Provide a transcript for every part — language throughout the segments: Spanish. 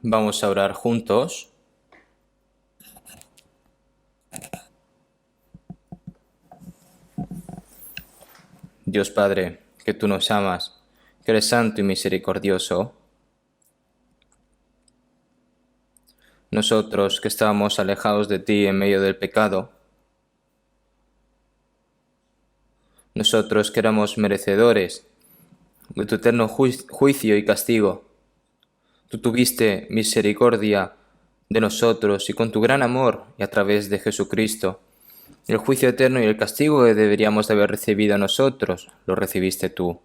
Vamos a orar juntos. Dios Padre, que tú nos amas, que eres santo y misericordioso, nosotros que estábamos alejados de ti en medio del pecado, nosotros que éramos merecedores de tu eterno juicio y castigo, tú tuviste misericordia de nosotros y con tu gran amor y a través de Jesucristo, el juicio eterno y el castigo que deberíamos de haber recibido nosotros, lo recibiste tú.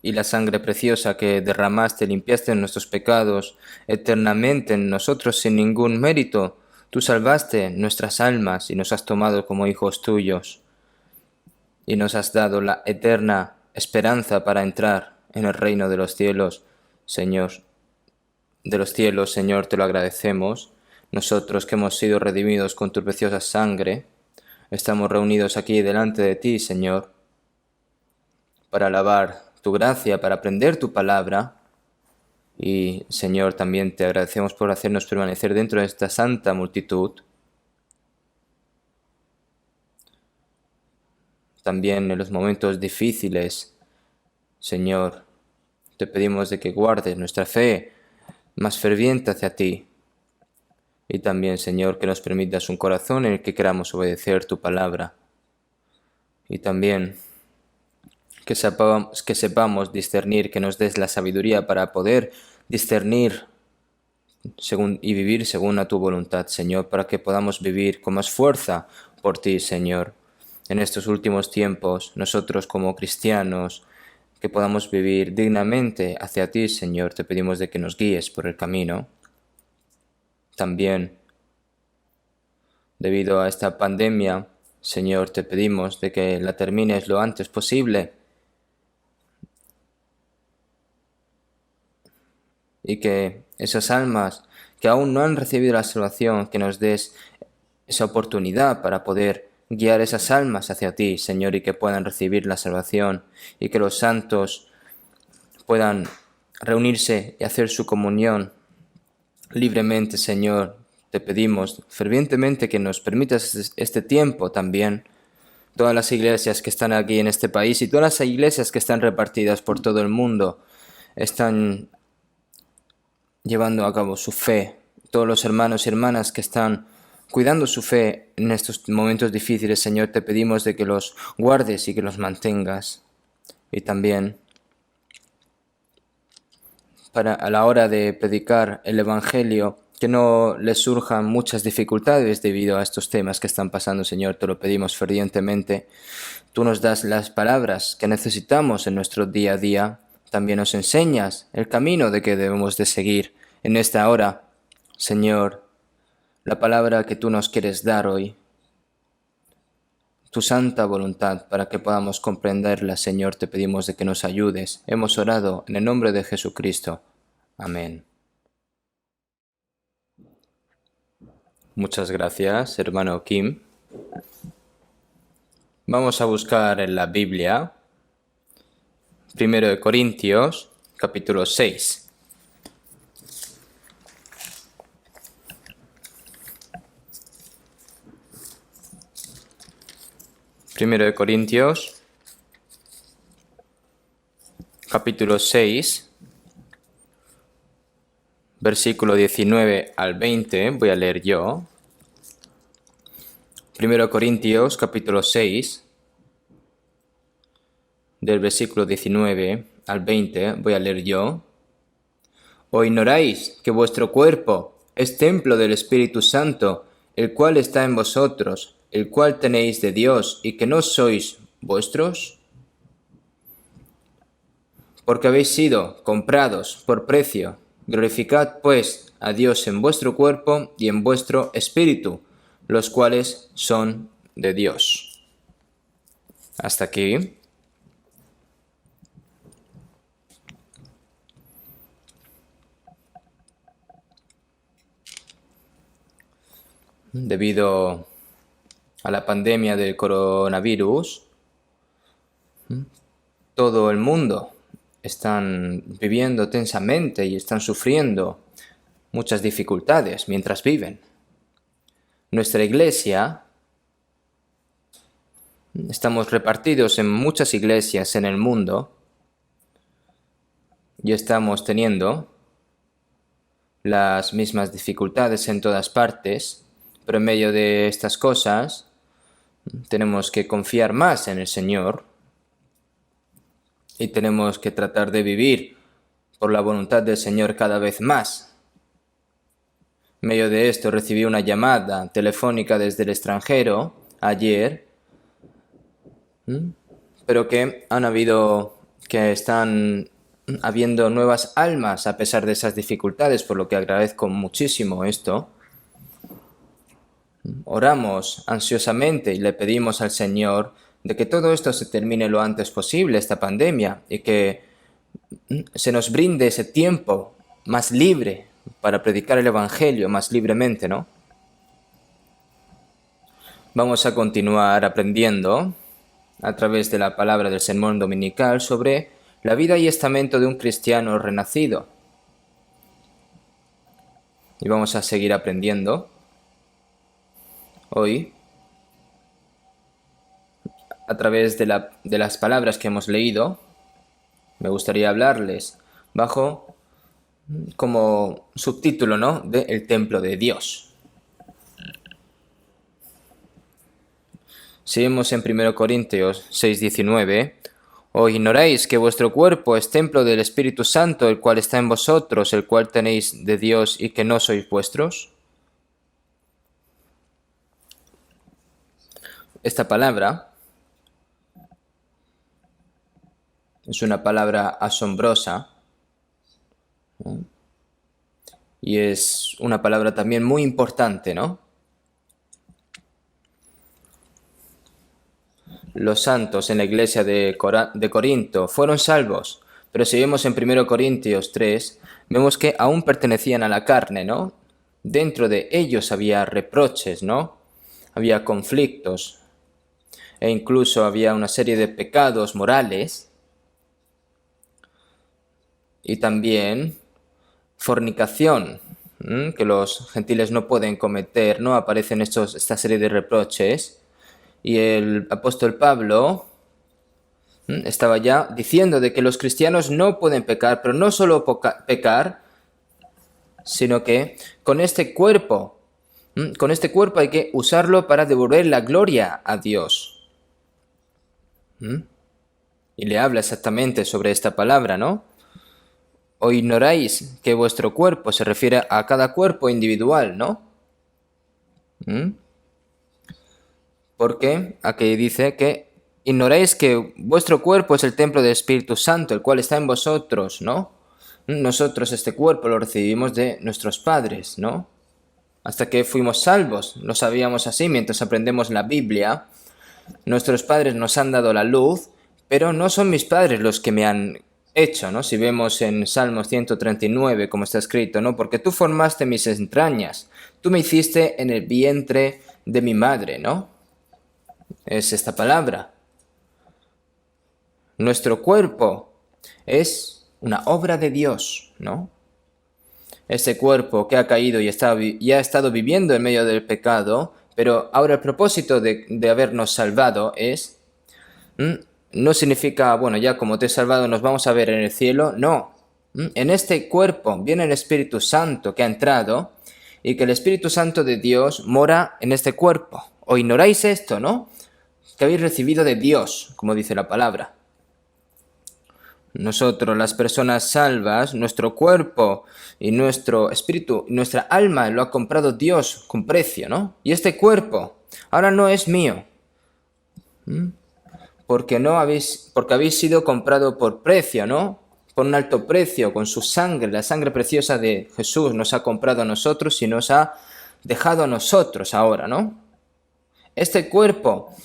Y la sangre preciosa que derramaste limpiaste nuestros pecados eternamente en nosotros sin ningún mérito. Tú salvaste nuestras almas y nos has tomado como hijos tuyos y nos has dado la eterna esperanza para entrar en el reino de los cielos, Señor. De los cielos, Señor, te lo agradecemos. Nosotros que hemos sido redimidos con tu preciosa sangre, estamos reunidos aquí delante de ti, Señor, para alabar tu gracia, para aprender tu palabra. Y, Señor, también te agradecemos por hacernos permanecer dentro de esta santa multitud. También en los momentos difíciles, Señor, te pedimos de que guardes nuestra fe más ferviente hacia ti. Y también, Señor, que nos permitas un corazón en el que queramos obedecer tu palabra. Y también que sepamos discernir, que nos des la sabiduría para poder discernir y vivir según a tu voluntad, Señor, para que podamos vivir con más fuerza por ti, Señor. En estos últimos tiempos, nosotros como cristianos, que podamos vivir dignamente hacia ti, Señor, te pedimos de que nos guíes por el camino. También, debido a esta pandemia, Señor, te pedimos de que la termines lo antes posible y que esas almas que aún no han recibido la salvación, que nos des esa oportunidad para poder guiar esas almas hacia ti, Señor, y que puedan recibir la salvación y que los santos puedan reunirse y hacer su comunión libremente, Señor. Te pedimos fervientemente que nos permitas este tiempo también. Todas las iglesias que están aquí en este país y todas las iglesias que están repartidas por todo el mundo están llevando a cabo su fe. Todos los hermanos y hermanas que están cuidando su fe en estos momentos difíciles, Señor, te pedimos de que los guardes y que los mantengas. Y también para a la hora de predicar el Evangelio, que no les surjan muchas dificultades debido a estos temas que están pasando, Señor, te lo pedimos fervientemente. Tú nos das las palabras que necesitamos en nuestro día a día. También nos enseñas el camino de que debemos de seguir en esta hora, Señor, la palabra que tú nos quieres dar hoy, tu santa voluntad para que podamos comprenderla, Señor, te pedimos de que nos ayudes. Hemos orado en el nombre de Jesucristo. Amén. Muchas gracias, hermano Kim. Vamos a buscar en la Biblia, 1 Corintios, capítulo 6. Primero de Corintios, capítulo 6, versículo 19 al 20, voy a leer yo. Primero de Corintios, capítulo 6, del versículo 19 al 20, voy a leer yo. ¿O ignoráis que vuestro cuerpo es templo del Espíritu Santo, el cual está en vosotros, el cual tenéis de Dios, y que no sois vuestros? Porque habéis sido comprados por precio. Glorificad, pues, a Dios en vuestro cuerpo y en vuestro espíritu, los cuales son de Dios. Hasta aquí. Debido a la pandemia del coronavirus, todo el mundo están viviendo tensamente y están sufriendo muchas dificultades mientras viven. Nuestra iglesia, estamos repartidos en muchas iglesias en el mundo y estamos teniendo las mismas dificultades en todas partes, pero en medio de estas cosas tenemos que confiar más en el Señor y tenemos que tratar de vivir por la voluntad del Señor cada vez más. En medio de esto recibí una llamada telefónica desde el extranjero ayer, pero que están habiendo nuevas almas a pesar de esas dificultades, por lo que agradezco muchísimo esto. Oramos ansiosamente y le pedimos al Señor de que todo esto se termine lo antes posible, esta pandemia, y que se nos brinde ese tiempo más libre para predicar el Evangelio más libremente, ¿no? Vamos a continuar aprendiendo a través de la palabra del sermón dominical sobre la vida y estamento de un cristiano renacido. Y vamos a seguir aprendiendo hoy a través de las palabras que hemos leído. Me gustaría hablarles bajo como subtítulo, ¿no?, de El templo de Dios. Seguimos en 1 Corintios 6:19. ¿O ignoráis que vuestro cuerpo es templo del Espíritu Santo, el cual está en vosotros, el cual tenéis de Dios y que no sois vuestros? Esta palabra es una palabra asombrosa, ¿no?, y es una palabra también muy importante, ¿no? Los santos en la iglesia de Corinto fueron salvos, pero si vemos en 1 Corintios 3, vemos que aún pertenecían a la carne, ¿no? Dentro de ellos había reproches, ¿no? Había conflictos e incluso había una serie de pecados morales y también fornicación, que los gentiles no pueden cometer, ¿no? Aparecen esta serie de reproches. Y el apóstol Pablo estaba ya diciendo de que los cristianos no pueden pecar, pero no solo pecar, sino que con este cuerpo hay que usarlo para devolver la gloria a Dios. Y le habla exactamente sobre esta palabra, ¿no? ¿O ignoráis que vuestro cuerpo se refiere a cada cuerpo individual, ¿no? Porque aquí dice que ignoráis que vuestro cuerpo es el templo del Espíritu Santo, el cual está en vosotros, ¿no? Nosotros este cuerpo lo recibimos de nuestros padres, ¿no? Hasta que fuimos salvos, lo sabíamos así mientras aprendemos la Biblia. Nuestros padres nos han dado la luz, pero no son mis padres los que me han hecho, ¿no? Si vemos en Salmos 139, como está escrito, ¿no? Porque tú formaste mis entrañas, tú me hiciste en el vientre de mi madre, ¿no? Es esta palabra. Nuestro cuerpo es una obra de Dios, ¿no? Ese cuerpo que ha caído y ha estado viviendo en medio del pecado, pero ahora el propósito de habernos salvado es, no significa, bueno, ya como te he salvado nos vamos a ver en el cielo, no. En este cuerpo viene el Espíritu Santo que ha entrado y que el Espíritu Santo de Dios mora en este cuerpo. ¿O ignoráis esto, no? Que habéis recibido de Dios, como dice la palabra. Nosotros, las personas salvas, nuestro cuerpo y nuestro espíritu, nuestra alma lo ha comprado Dios con precio, ¿no? Y este cuerpo ahora no es mío, porque habéis sido comprado por precio, ¿no? Por un alto precio, con su sangre, la sangre preciosa de Jesús nos ha comprado a nosotros y nos ha dejado a nosotros ahora, ¿no? Este cuerpo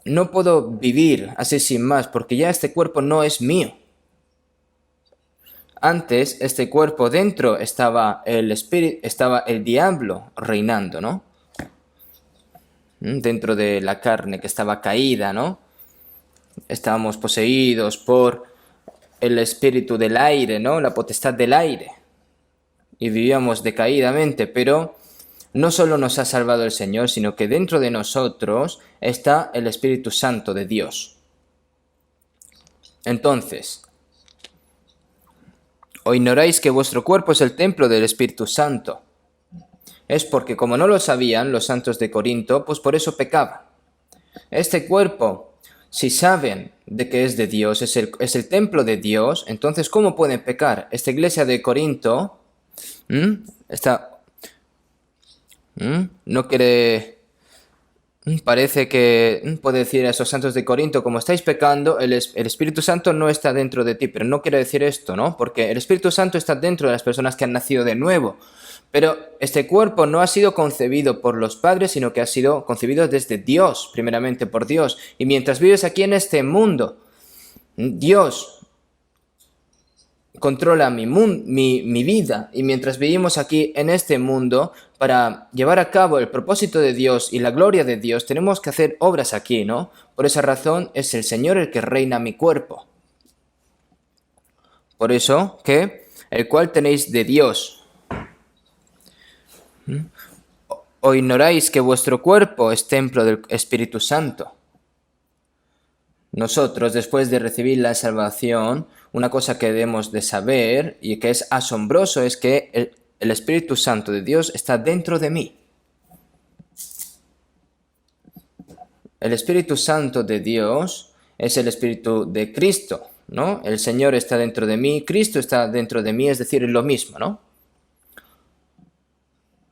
no puedo vivir así sin más, porque ya este cuerpo no es mío. Antes, este cuerpo dentro estaba el diablo reinando, ¿no? Dentro de la carne que estaba caída, ¿no? Estábamos poseídos por el espíritu del aire, ¿no? La potestad del aire. Y vivíamos decaídamente, pero no solo nos ha salvado el Señor, sino que dentro de nosotros está el Espíritu Santo de Dios. Entonces, ¿o ignoráis que vuestro cuerpo es el templo del Espíritu Santo? Es porque como no lo sabían los santos de Corinto, pues por eso pecaban. Este cuerpo, si saben de que es de Dios, es el templo de Dios, entonces ¿cómo pueden pecar? Esta iglesia de Corinto no quiere... Parece que puede decir a esos santos de Corinto, como estáis pecando, el Espíritu Santo no está dentro de ti, pero no quiere decir esto, ¿no? Porque el Espíritu Santo está dentro de las personas que han nacido de nuevo, pero este cuerpo no ha sido concebido por los padres, sino que ha sido concebido desde Dios, primeramente por Dios, y mientras vives aquí en este mundo, Dios controla mi vida, y mientras vivimos aquí en este mundo, para llevar a cabo el propósito de Dios y la gloria de Dios, tenemos que hacer obras aquí, ¿no? Por esa razón es el Señor el que reina mi cuerpo. Por eso, que el cual tenéis de Dios. ¿O ignoráis que vuestro cuerpo es templo del Espíritu Santo? Nosotros, después de recibir la salvación, una cosa que debemos de saber y que es asombroso es que el Espíritu Santo de Dios está dentro de mí. El Espíritu Santo de Dios es el Espíritu de Cristo, ¿no? El Señor está dentro de mí, Cristo está dentro de mí, es decir, es lo mismo, ¿no?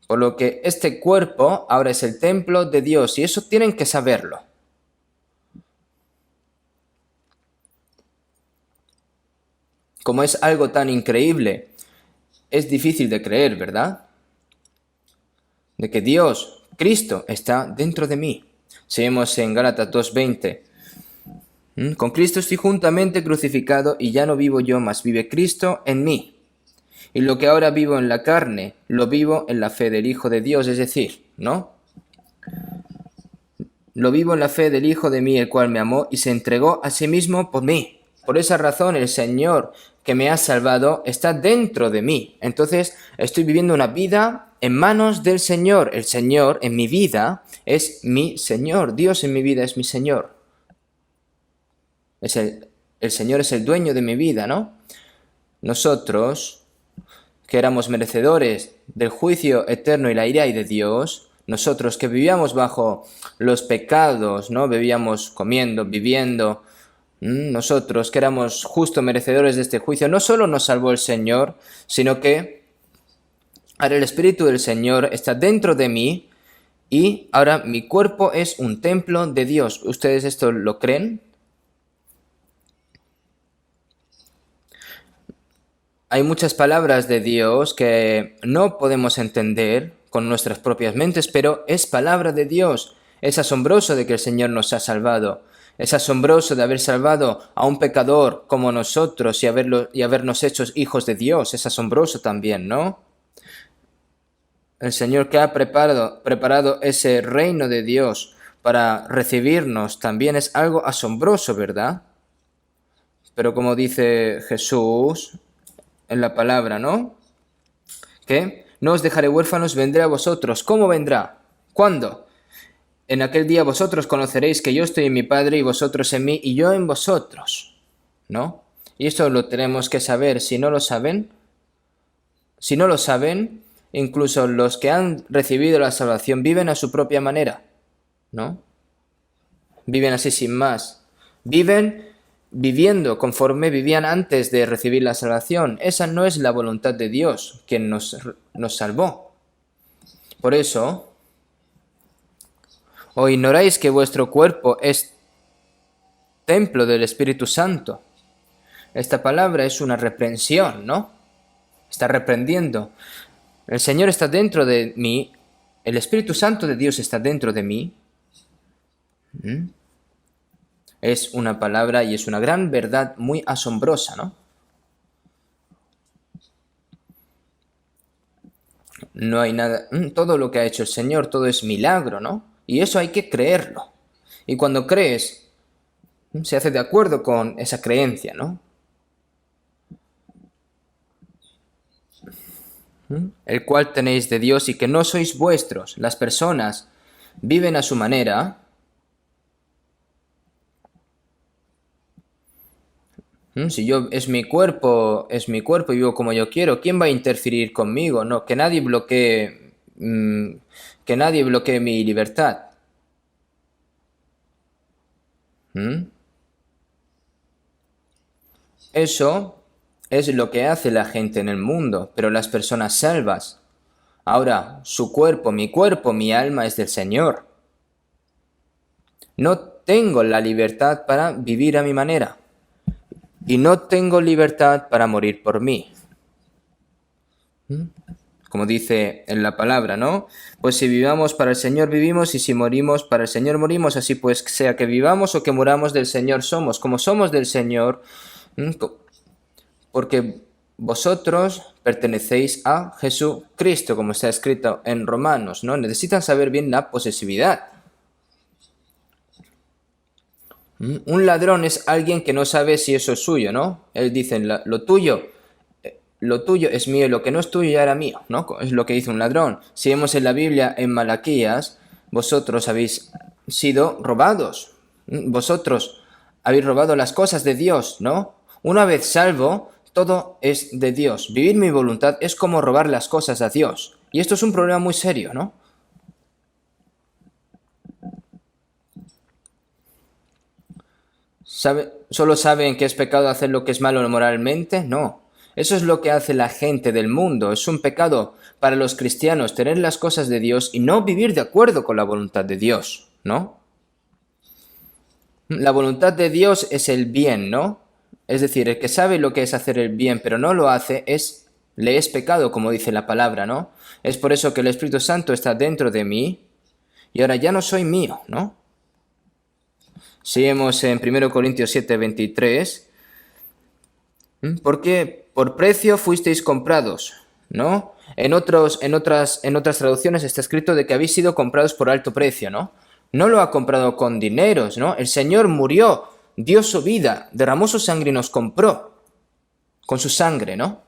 Por lo que este cuerpo ahora es el templo de Dios y eso tienen que saberlo. Como es algo tan increíble, es difícil de creer, ¿verdad? De que Dios, Cristo, está dentro de mí. Seguimos en Gálatas 2:20. Con Cristo estoy juntamente crucificado y ya no vivo yo, mas vive Cristo en mí. Y lo que ahora vivo en la carne, lo vivo en la fe del Hijo de Dios, es decir, ¿no? Lo vivo en la fe del Hijo de mí, el cual me amó y se entregó a sí mismo por mí. Por esa razón el Señor que me ha salvado está dentro de mí. Entonces estoy viviendo una vida en manos del Señor. El Señor en mi vida es mi Señor. Dios en mi vida es mi Señor. El Señor es el dueño de mi vida, ¿no? Nosotros, que éramos merecedores del juicio eterno y la ira de Dios, nosotros que vivíamos bajo los pecados, ¿no? Vivíamos comiendo, viviendo, nosotros que éramos justo merecedores de este juicio, no solo nos salvó el Señor, sino que ahora el Espíritu del Señor está dentro de mí y ahora mi cuerpo es un templo de Dios. ¿Ustedes esto lo creen? Hay muchas palabras de Dios que no podemos entender con nuestras propias mentes, pero es palabra de Dios. Es asombroso de que el Señor nos ha salvado. Es asombroso de haber salvado a un pecador como nosotros y habernos hecho hijos de Dios. Es asombroso también, ¿no? El Señor que ha preparado ese reino de Dios para recibirnos también es algo asombroso, ¿verdad? Pero como dice Jesús en la palabra, ¿no? ¿Qué? No os dejaré huérfanos, vendré a vosotros. ¿Cómo vendrá? ¿Cuándo? En aquel día vosotros conoceréis que yo estoy en mi Padre y vosotros en mí y yo en vosotros, ¿no? Y esto lo tenemos que saber. Si no lo saben, incluso los que han recibido la salvación viven a su propia manera, ¿no? Viven así sin más. Viviendo conforme vivían antes de recibir la salvación. Esa no es la voluntad de Dios, quien nos salvó. Por eso, ¿o ignoráis que vuestro cuerpo es templo del Espíritu Santo? Esta palabra es una reprensión, ¿no? Está reprendiendo. El Señor está dentro de mí, el Espíritu Santo de Dios está dentro de mí. Es una palabra y es una gran verdad muy asombrosa, ¿no? No hay nada... Todo lo que ha hecho el Señor, todo es milagro, ¿no? Y eso hay que creerlo. Y cuando crees, se hace de acuerdo con esa creencia, ¿no? el cual tenéis de Dios y que no sois vuestros. Las personas viven a su manera. Si yo es mi cuerpo y vivo como yo quiero, ¿quién va a interferir conmigo? No, que nadie bloquee mi libertad. Eso es lo que hace la gente en el mundo, pero las personas salvas. Ahora, cuerpo, mi alma es del Señor. No tengo la libertad para vivir a mi manera. Y no tengo libertad para morir por mí. Como dice en la palabra, ¿no? Pues si vivamos para el Señor vivimos y si morimos para el Señor morimos, así pues sea que vivamos o que muramos del Señor somos. Como somos del Señor, porque vosotros pertenecéis a Jesucristo, como está escrito en Romanos, ¿no? Necesitan saber bien la posesividad. Un ladrón es alguien que no sabe si eso es suyo, ¿no? Él dice, lo tuyo es mío y lo que no es tuyo ya era mío, ¿no? Es lo que dice un ladrón. Si vemos en la Biblia, en Malaquías, vosotros habéis sido robados. Vosotros habéis robado las cosas de Dios, ¿no? Una vez salvo, todo es de Dios. Vivir mi voluntad es como robar las cosas a Dios. Y esto es un problema muy serio, ¿no? ¿Solo saben que es pecado hacer lo que es malo moralmente? No. Eso es lo que hace la gente del mundo. Es un pecado para los cristianos tener las cosas de Dios y no vivir de acuerdo con la voluntad de Dios, ¿no? La voluntad de Dios es el bien, ¿no? Es decir, el que sabe lo que es hacer el bien pero no lo hace, le es pecado, como dice la palabra, ¿no? Es por eso que el Espíritu Santo está dentro de mí y ahora ya no soy mío, ¿no? Seguimos en 1 Corintios 7, 23. Porque por precio fuisteis comprados, ¿no? En otras traducciones está escrito de que habéis sido comprados por alto precio, ¿no? No lo ha comprado con dineros, ¿no? El Señor murió, dio su vida, derramó su sangre y nos compró con su sangre, ¿no?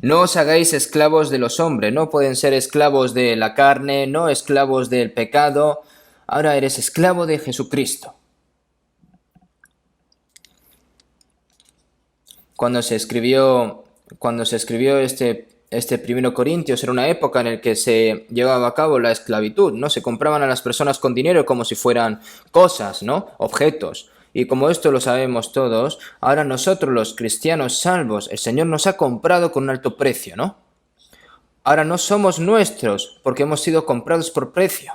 No os hagáis esclavos de los hombres, no pueden ser esclavos de la carne, no esclavos del pecado, ahora eres esclavo de Jesucristo. Cuando se escribió este 1 Corintios, era una época en la que se llevaba a cabo la esclavitud, ¿no? Se compraban a las personas con dinero como si fueran cosas, ¿no? Objetos. Y como esto lo sabemos todos, ahora nosotros los cristianos salvos, el Señor nos ha comprado con un alto precio, ¿no? Ahora no somos nuestros porque hemos sido comprados por precio.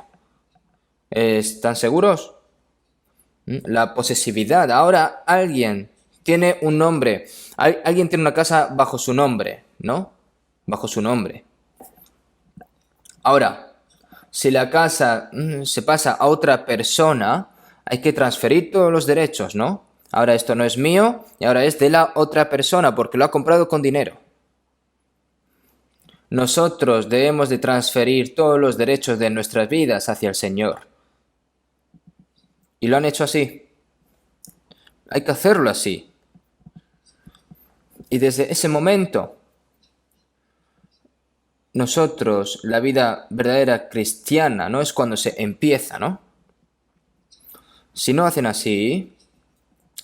¿Están seguros? La posesividad. Ahora alguien tiene un nombre. Alguien tiene una casa bajo su nombre, ¿no? Bajo su nombre. Ahora, si la casa se pasa a otra persona, hay que transferir todos los derechos, ¿no? Ahora esto no es mío y ahora es de la otra persona porque lo ha comprado con dinero. Nosotros debemos de transferir todos los derechos de nuestras vidas hacia el Señor. Y lo han hecho así. Hay que hacerlo así. Y desde ese momento, nosotros, la vida verdadera cristiana, ¿no? Es cuando se empieza, ¿no? Si no hacen así,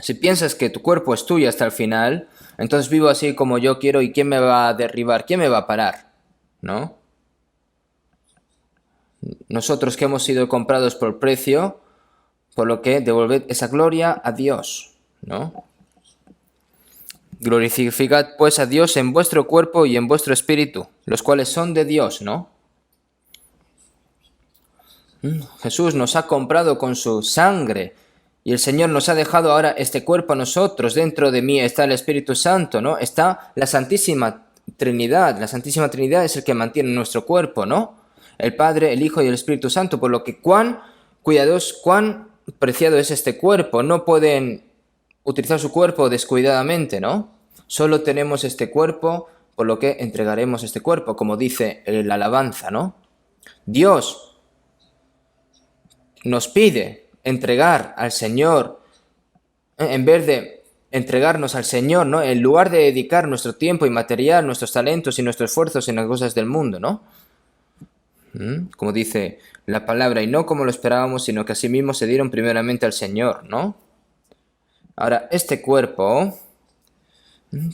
si piensas que tu cuerpo es tuyo hasta el final, entonces vivo así como yo quiero y ¿quién me va a derribar? ¿Quién me va a parar? ¿No? Nosotros que hemos sido comprados por precio, por lo que devolved esa gloria a Dios, ¿no? Glorificad pues a Dios en vuestro cuerpo y en vuestro espíritu, los cuales son de Dios, ¿no? Jesús nos ha comprado con su sangre y el Señor nos ha dejado ahora este cuerpo a nosotros. Dentro de mí está el Espíritu Santo, ¿no? Está la Santísima Trinidad. La Santísima Trinidad es el que mantiene nuestro cuerpo, ¿no? El Padre, el Hijo y el Espíritu Santo, por lo que cuán preciado es este cuerpo. No pueden utilizar su cuerpo descuidadamente, ¿no? Solo tenemos este cuerpo, por lo que entregaremos este cuerpo, como dice la alabanza, ¿no? Dios nos pide entregar al Señor, en vez entregarnos al Señor, ¿no? En lugar de dedicar nuestro tiempo y material, nuestros talentos y nuestros esfuerzos en las cosas del mundo, ¿no? Como dice la palabra, y no como lo esperábamos, sino que asimismo se dieron primeramente al Señor, ¿no? Ahora, este cuerpo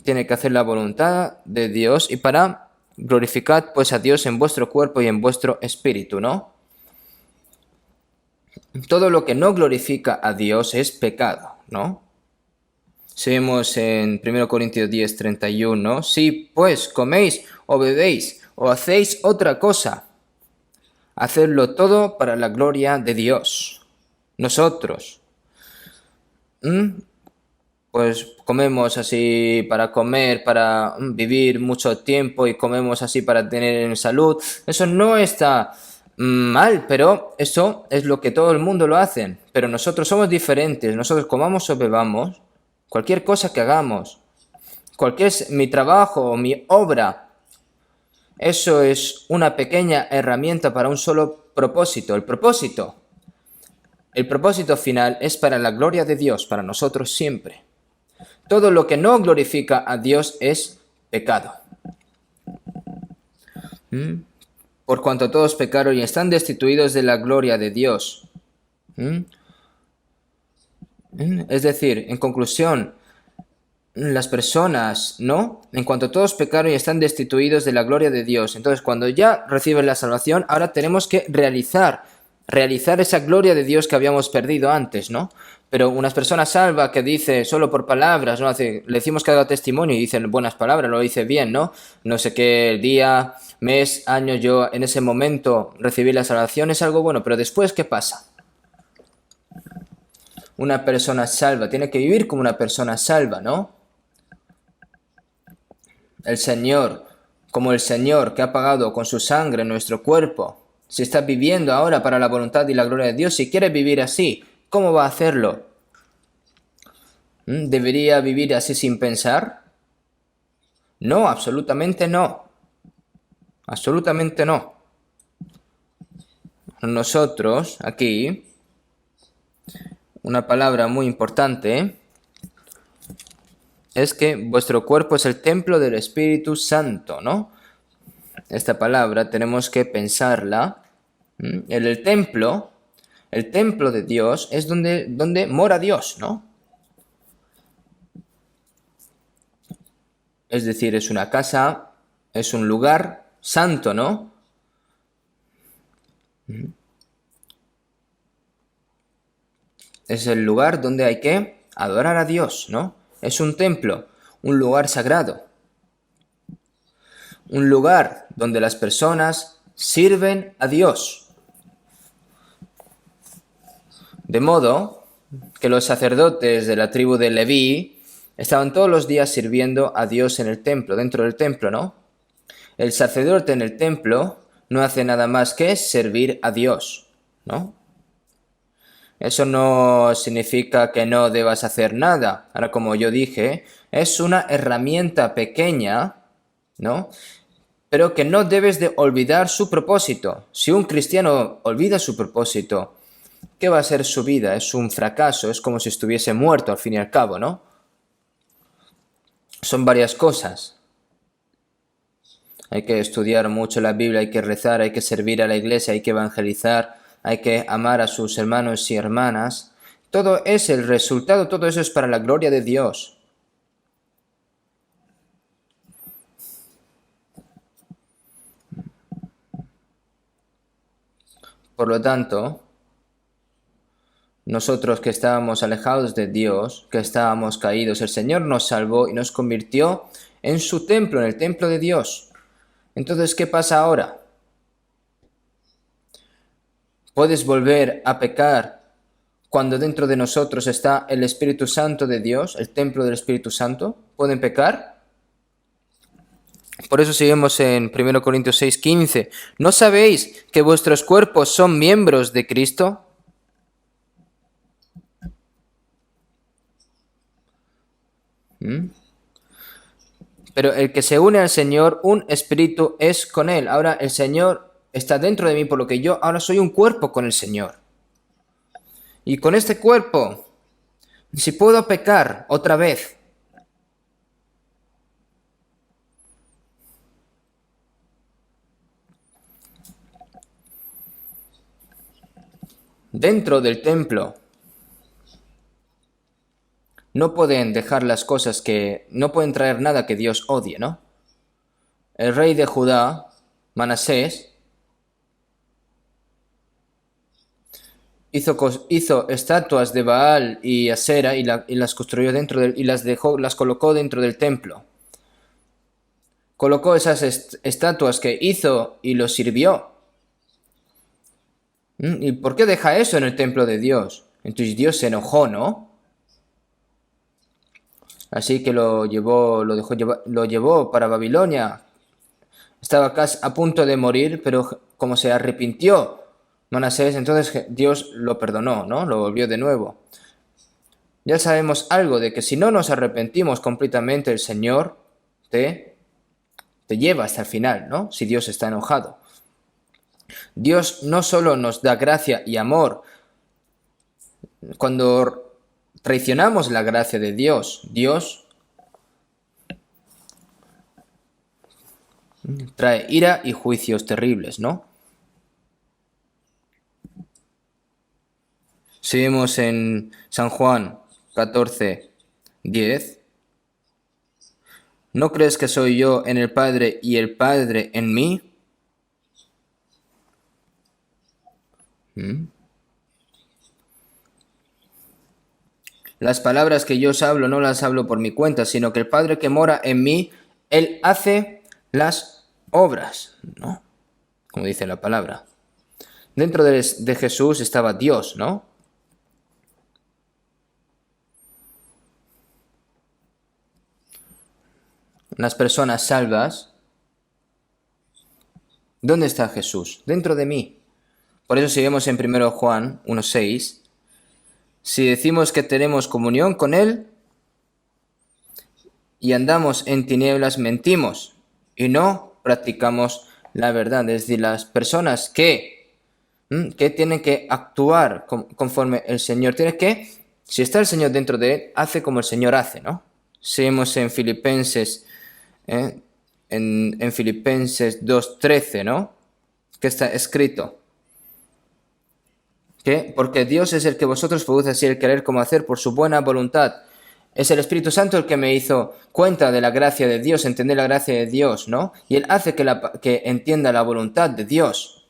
tiene que hacer la voluntad de Dios y para glorificar pues a Dios en vuestro cuerpo y en vuestro espíritu, ¿no? Todo lo que no glorifica a Dios es pecado, ¿no? Si vemos en 1 Corintios 10, 31, si pues coméis o bebéis o hacéis otra cosa, hacedlo todo para la gloria de Dios. Nosotros, pues comemos así para comer, para vivir mucho tiempo y comemos así para tener salud. Eso no está mal, pero eso es lo que todo el mundo lo hace. Pero nosotros somos diferentes. Nosotros comamos o bebamos, cualquier cosa que hagamos, mi trabajo o mi obra, eso es una pequeña herramienta para un solo propósito. El propósito final es para la gloria de Dios, para nosotros siempre. Todo lo que no glorifica a Dios es pecado. Por cuanto todos pecaron y están destituidos de la gloria de Dios. Es decir, en conclusión, las personas, ¿no? En cuanto todos pecaron y están destituidos de la gloria de Dios. Entonces, cuando ya reciben la salvación, ahora tenemos que realizar esa gloria de Dios que habíamos perdido antes, ¿no? Pero unas personas salvas que dice solo por palabras, ¿no? Le decimos que haga testimonio y dicen buenas palabras, lo dice bien, ¿no? No sé qué día, mes, año, yo en ese momento recibí la salvación, es algo bueno, pero después, ¿qué pasa? Una persona salva tiene que vivir como una persona salva, ¿no? El Señor, como el Señor que ha pagado con su sangre nuestro cuerpo, si está viviendo ahora para la voluntad y la gloria de Dios, si quiere vivir así, ¿cómo va a hacerlo? ¿Debería vivir así sin pensar? No, absolutamente no. Absolutamente no. Nosotros, aquí, una palabra muy importante, es que vuestro cuerpo es el templo del Espíritu Santo, ¿no? Esta palabra tenemos que pensarla. El templo de Dios es donde mora Dios, ¿no? Es decir, es una casa, es un lugar santo, ¿no? Es el lugar donde hay que adorar a Dios, ¿no? Es un templo, un lugar sagrado. Un lugar donde las personas sirven a Dios. De modo que los sacerdotes de la tribu de Leví estaban todos los días sirviendo a Dios en el templo, dentro del templo, ¿no? El sacerdote en el templo no hace nada más que servir a Dios, ¿no? Eso no significa que no debas hacer nada. Ahora, como yo dije, es una herramienta pequeña, ¿no? Pero que no debes de olvidar su propósito. Si un cristiano olvida su propósito, ¿qué va a ser su vida? Es un fracaso, es como si estuviese muerto al fin y al cabo, ¿no? Son varias cosas. Hay que estudiar mucho la Biblia, hay que rezar, hay que servir a la iglesia, hay que evangelizar, hay que amar a sus hermanos y hermanas. Todo es el resultado, todo eso es para la gloria de Dios. Por lo tanto, nosotros que estábamos alejados de Dios, que estábamos caídos, el Señor nos salvó y nos convirtió en su templo, en el templo de Dios. Entonces, ¿qué pasa ahora? ¿Puedes volver a pecar cuando dentro de nosotros está el Espíritu Santo de Dios, el templo del Espíritu Santo? ¿Pueden pecar? Por eso seguimos en 1 Corintios 6:15. ¿No sabéis que vuestros cuerpos son miembros de Cristo? Pero el que se une al Señor, un espíritu es con Él. Ahora el Señor está dentro de mí, por lo que yo ahora soy un cuerpo con el Señor. Y con este cuerpo Si puedo pecar otra vez, dentro del templo, no pueden dejar las cosas que... no pueden traer nada que Dios odie, ¿no? El rey de Judá, Manasés, hizo estatuas de Baal y Asera y las construyó dentro del, y las colocó dentro del templo. Colocó esas estatuas que hizo y los sirvió. ¿Y por qué deja eso en el templo de Dios? Entonces Dios se enojó, ¿no? Así que lo llevó para Babilonia. Estaba casi a punto de morir, pero como se arrepintió Manasés, entonces Dios lo perdonó, ¿no? Lo volvió de nuevo. Ya sabemos algo de que si no nos arrepentimos completamente, el Señor te lleva hasta el final, ¿no? Si Dios está enojado. Dios no solo nos da gracia y amor. Cuando traicionamos la gracia de Dios, Dios trae ira y juicios terribles, ¿no? Seguimos en San Juan 14:10. ¿No crees que soy yo en el Padre y el Padre en mí? Las palabras que yo os hablo no las hablo por mi cuenta, sino que el Padre que mora en mí, Él hace las obras, ¿no? Como dice la palabra. Dentro de Jesús estaba Dios, ¿no? Las personas salvas. ¿Dónde está Jesús? Dentro de mí. Por eso si vemos en 1 Juan 1:6, si decimos que tenemos comunión con Él y andamos en tinieblas, mentimos y no practicamos la verdad. Es decir, las personas que tienen que actuar conforme el Señor. Tiene que, si está el Señor dentro de Él, hace como el Señor hace, ¿no? Si vemos en Filipenses, en Filipenses 2:13, ¿no? Que está escrito. ¿Qué? Porque Dios es el que vosotros produce así el querer como hacer por su buena voluntad. Es el Espíritu Santo el que me hizo cuenta de la gracia de Dios, entender la gracia de Dios, ¿no? Y Él hace que entienda la voluntad de Dios.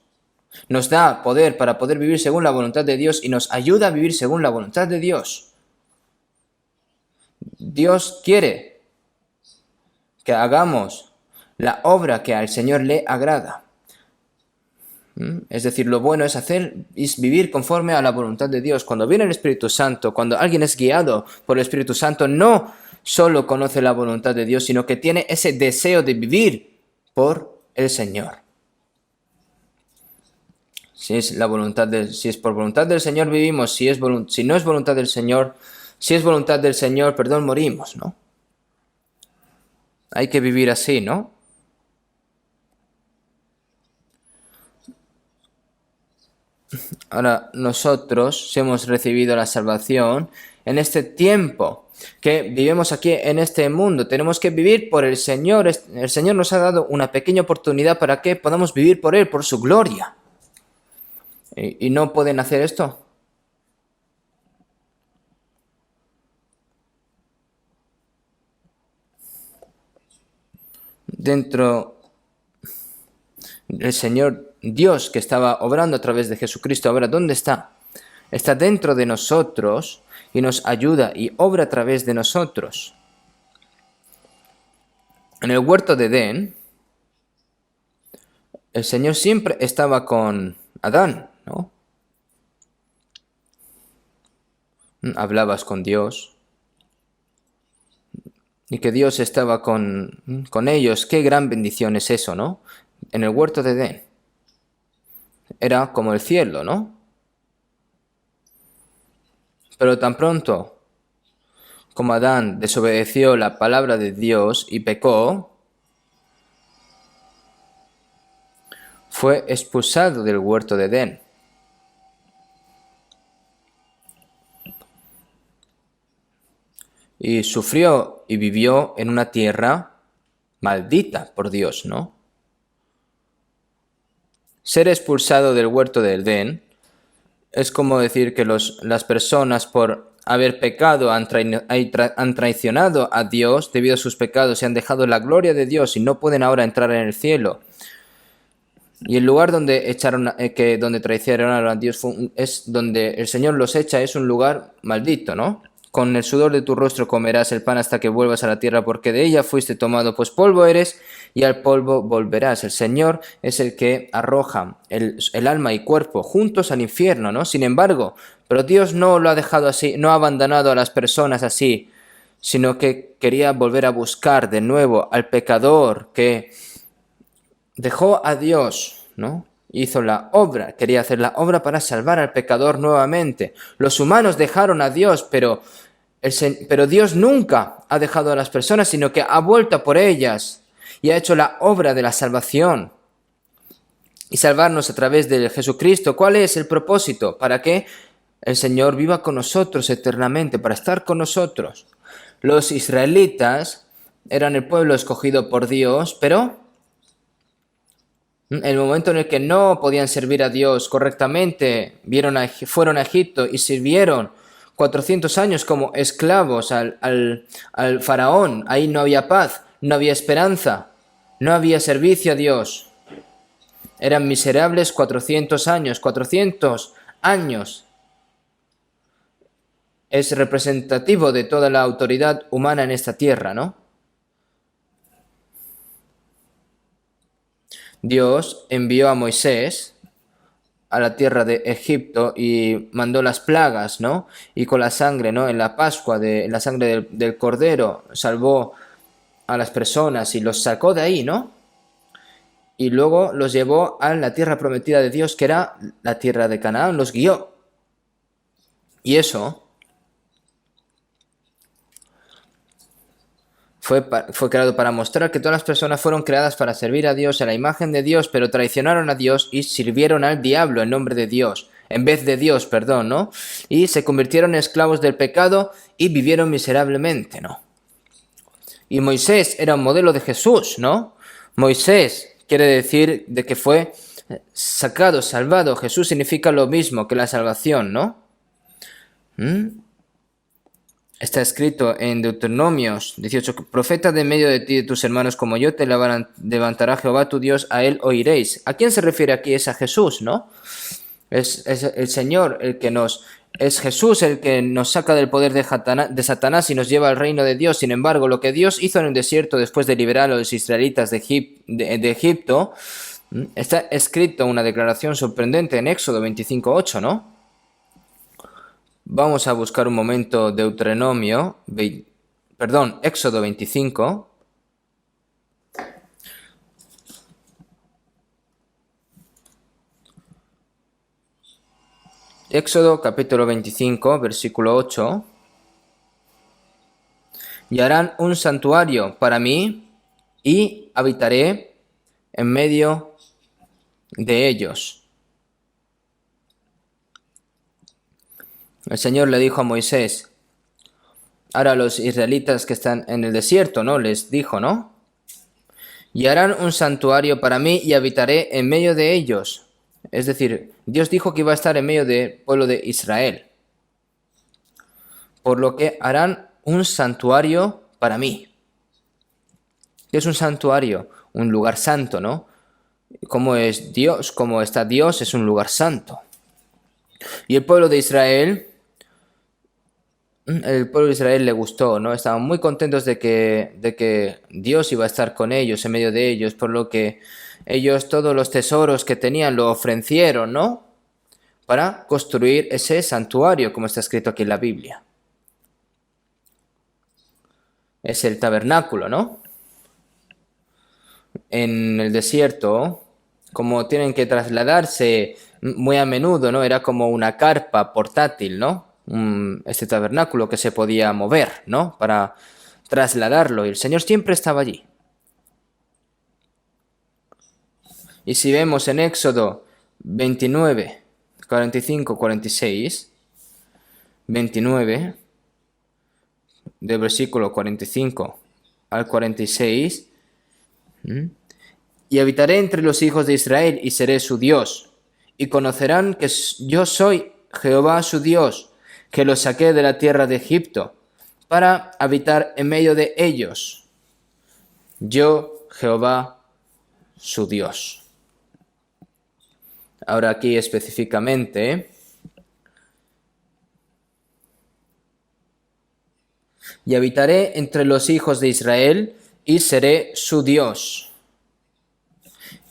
Nos da poder para poder vivir según la voluntad de Dios y nos ayuda a vivir según la voluntad de Dios. Dios quiere que hagamos la obra que al Señor le agrada. Es decir, lo bueno es vivir conforme a la voluntad de Dios. Cuando viene el Espíritu Santo, cuando alguien es guiado por el Espíritu Santo, no solo conoce la voluntad de Dios, sino que tiene ese deseo de vivir por el Señor. Si es por voluntad del Señor vivimos, si no es voluntad del Señor, si es voluntad del Señor, perdón, morimos, ¿no? Hay que vivir así, ¿no? Ahora, nosotros hemos recibido la salvación en este tiempo que vivimos aquí en este mundo. Tenemos que vivir por el Señor. El Señor nos ha dado una pequeña oportunidad para que podamos vivir por Él, por su gloria. ¿Y no pueden hacer esto? Dentro del Señor Dios que estaba obrando a través de Jesucristo, ahora, ¿dónde está? Está dentro de nosotros y nos ayuda y obra a través de nosotros. En el huerto de Edén, el Señor siempre estaba con Adán, ¿no? Hablabas con Dios y que Dios estaba con ellos. Qué gran bendición es eso, ¿no? En el huerto de Edén. Era como el cielo, ¿no? Pero tan pronto como Adán desobedeció la palabra de Dios y pecó, fue expulsado del huerto de Edén. y sufrió y vivió en una tierra maldita por Dios, ¿no? Ser expulsado del huerto del Edén es como decir que las personas por haber pecado han traicionado a Dios debido a sus pecados y han dejado la gloria de Dios y no pueden ahora entrar en el cielo. Y el lugar donde donde traicionaron a Dios es donde el Señor los echa, es un lugar maldito, ¿no? Con el sudor de tu rostro comerás el pan hasta que vuelvas a la tierra, porque de ella fuiste tomado, pues polvo eres y al polvo volverás. El Señor es el que arroja el alma y cuerpo juntos al infierno, ¿no? Sin embargo, pero Dios no lo ha dejado así, no ha abandonado a las personas así, sino que quería volver a buscar de nuevo al pecador que dejó a Dios, ¿no? Hizo la obra, quería hacer la obra para salvar al pecador nuevamente. Los humanos dejaron a Dios, pero Dios nunca ha dejado a las personas, sino que ha vuelto por ellas y ha hecho la obra de la salvación y salvarnos a través de Jesucristo. ¿Cuál es el propósito? Para que el Señor viva con nosotros eternamente, para estar con nosotros. Los israelitas eran el pueblo escogido por Dios, pero el momento en el que no podían servir a Dios correctamente, fueron a Egipto y sirvieron 400 años como esclavos al faraón. Ahí no había paz, no había esperanza, no había servicio a Dios. Eran miserables 400 años. 400 años es representativo de toda la autoridad humana en esta tierra, ¿no? Dios envió a Moisés a la tierra de Egipto y mandó las plagas, ¿no? Y con la sangre, ¿no? En la Pascua, la sangre del cordero, salvó a las personas y los sacó de ahí, ¿no? Y luego los llevó a la tierra prometida de Dios, que era la tierra de Canaán, los guió. Y eso fue creado para mostrar que todas las personas fueron creadas para servir a Dios, a la imagen de Dios, pero traicionaron a Dios y sirvieron al diablo en nombre de Dios, en vez de Dios, perdón, ¿no? Y se convirtieron en esclavos del pecado y vivieron miserablemente, ¿no? Y Moisés era un modelo de Jesús, ¿no? Moisés quiere decir de que fue sacado, salvado. Jesús significa lo mismo que la salvación, ¿no? Está escrito en Deuteronomios 18, profeta de medio de ti y de tus hermanos como yo te levantará Jehová tu Dios, a él oiréis. ¿A quién se refiere aquí? Es a Jesús, ¿no? Es el Señor es Jesús el que nos saca del poder de Satanás y nos lleva al reino de Dios. Sin embargo, lo que Dios hizo en el desierto después de liberar a los israelitas de Egipto, está escrito una declaración sorprendente en Éxodo 25:8, ¿no? Vamos a buscar un momento Éxodo 25. Éxodo capítulo 25, versículo 8. Y harán un santuario para mí y habitaré en medio de ellos. El Señor le dijo a Moisés, ahora los israelitas que están en el desierto, ¿no? Les dijo, ¿no? Y harán un santuario para mí y habitaré en medio de ellos. Es decir, Dios dijo que iba a estar en medio del pueblo de Israel. Por lo que harán un santuario para mí. ¿Qué es un santuario? Un lugar santo, ¿no? Como es Dios, como está Dios, es un lugar santo. Y el pueblo de Israel le gustó, ¿no? Estaban muy contentos de que Dios iba a estar con ellos, en medio de ellos, por lo que ellos todos los tesoros que tenían lo ofrecieron, ¿no? Para construir ese santuario, como está escrito aquí en la Biblia. Es el tabernáculo, ¿no? En el desierto, como tienen que trasladarse muy a menudo, ¿no? Era como una carpa portátil, ¿no? Este tabernáculo que se podía mover, ¿no? Para trasladarlo. Y el Señor siempre estaba allí. Y si vemos en Éxodo 29, 45, 46, 29, del versículo 45 al 46. Y habitaré entre los hijos de Israel y seré su Dios. Y conocerán que yo soy Jehová su Dios, que los saqué de la tierra de Egipto, para habitar en medio de ellos. Yo, Jehová su Dios. Ahora aquí específicamente, y habitaré entre los hijos de Israel y seré su Dios.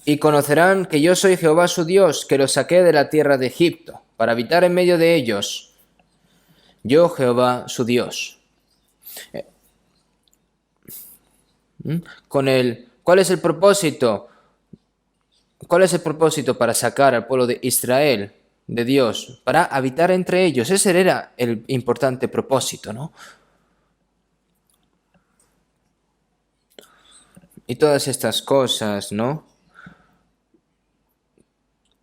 Y conocerán que yo soy Jehová su Dios, que los saqué de la tierra de Egipto, para habitar en medio de ellos. Yo, Jehová su Dios. ¿Cuál es el propósito? ¿Cuál es el propósito para sacar al pueblo de Israel de Dios? Para habitar entre ellos. Ese era el importante propósito, ¿no? Y todas estas cosas, ¿no?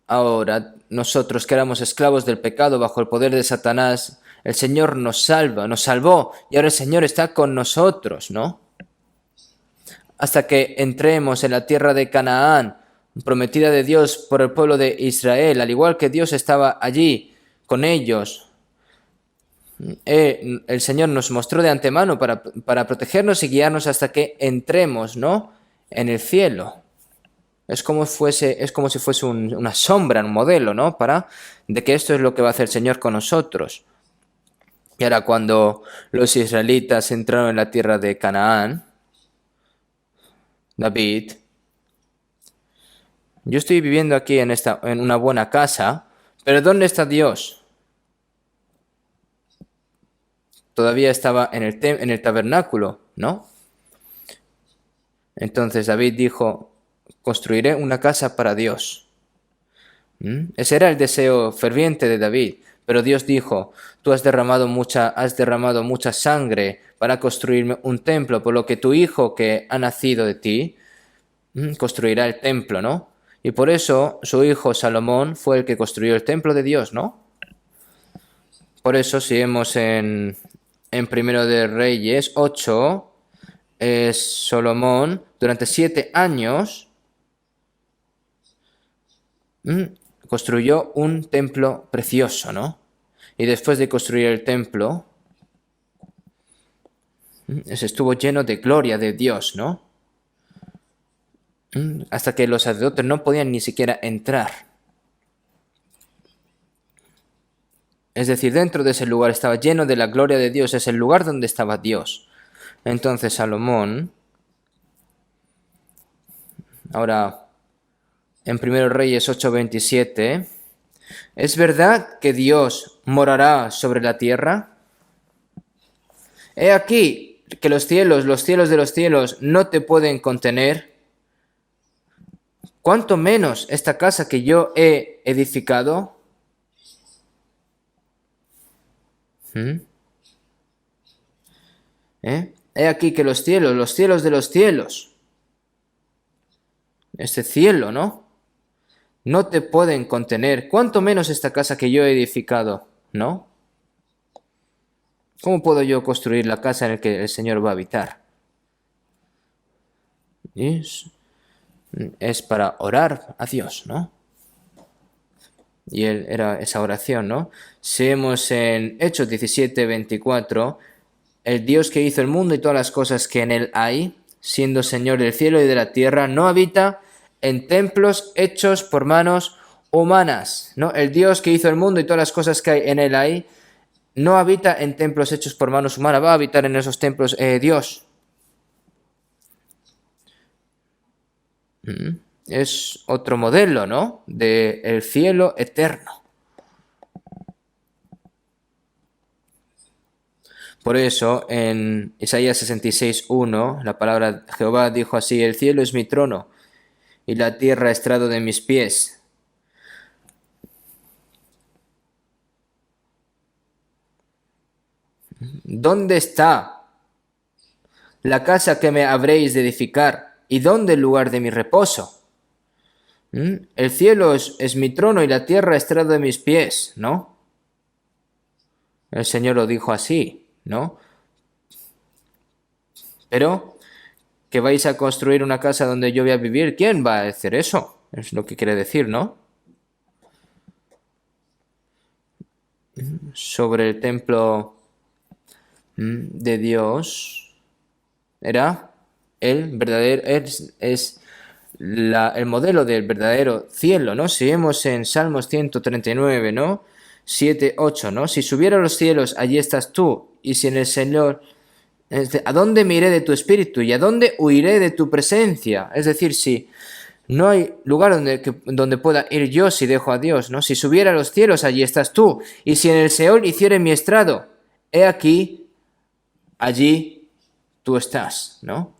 Ahora, nosotros que éramos esclavos del pecado bajo el poder de Satanás, el Señor nos salvó, y ahora el Señor está con nosotros, ¿no? Hasta que entremos en la tierra de Canaán, prometida de Dios por el pueblo de Israel, al igual que Dios estaba allí con ellos. El Señor nos mostró de antemano para protegernos y guiarnos hasta que entremos, ¿no?, en el cielo. Es como si fuese una sombra, un modelo, ¿no?, de que esto es lo que va a hacer el Señor con nosotros. Y ahora cuando los israelitas entraron en la tierra de Canaán, David, yo estoy viviendo aquí en una buena casa, pero ¿dónde está Dios? Todavía estaba en el tabernáculo, ¿no? Entonces David dijo, construiré una casa para Dios. Ese era el deseo ferviente de David, pero Dios dijo, tú has derramado mucha sangre para construirme un templo, por lo que tu hijo que ha nacido de ti construirá el templo, ¿no? Y por eso su hijo Salomón fue el que construyó el templo de Dios, ¿no? Por eso si vemos en Primero de Reyes 8, Salomón durante 7 años construyó un templo precioso, ¿no? Y después de construir el templo, se estuvo lleno de gloria de Dios, ¿no? Hasta que los sacerdotes no podían ni siquiera entrar. Es decir, dentro de ese lugar estaba lleno de la gloria de Dios, es el lugar donde estaba Dios. Entonces Salomón, ahora en 1 Reyes 8:27, ¿es verdad que Dios morará sobre la tierra? He aquí que los cielos de los cielos no te pueden contener. ¿Cuánto menos esta casa que yo he edificado? He aquí que los cielos de los cielos, este cielo, ¿no?, no te pueden contener. ¿Cuánto menos esta casa que yo he edificado? ¿No? ¿Cómo puedo yo construir la casa en la que el Señor va a habitar? Es para orar a Dios, ¿no? Y era esa oración, ¿no? Si vemos en Hechos 17:24, el Dios que hizo el mundo y todas las cosas que en él hay, siendo Señor del cielo y de la tierra, no habita en templos hechos por manos humanas, ¿no? El Dios que hizo el mundo y todas las cosas que hay en él hay, no habita en templos hechos por manos humanas, va a habitar en esos templos Dios. Es otro modelo, ¿no?, del cielo eterno. Por eso, en Isaías 66:1, la palabra de Jehová dijo así, el cielo es mi trono y la tierra estrado de mis pies. ¿Dónde está la casa que me habréis de edificar? ¿Y dónde el lugar de mi reposo? El cielo es mi trono y la tierra estrado de mis pies, ¿no? El Señor lo dijo así, ¿no? Pero que vais a construir una casa donde yo voy a vivir, ¿quién va a hacer eso? Es lo que quiere decir, ¿no? Sobre el templo de Dios era el verdadero, el modelo del verdadero cielo, ¿no? Si vemos en Salmos 139, ¿no? 7, 8, ¿no? Si subiera a los cielos, allí estás tú, y si en el Señor, ¿a dónde me iré de tu espíritu? ¿Y a dónde huiré de tu presencia? Es decir, si no hay lugar donde pueda ir yo si dejo a Dios, ¿no? Si subiera a los cielos, allí estás tú, y si en el Seol hiciere mi estrado, he aquí, allí tú estás, ¿no?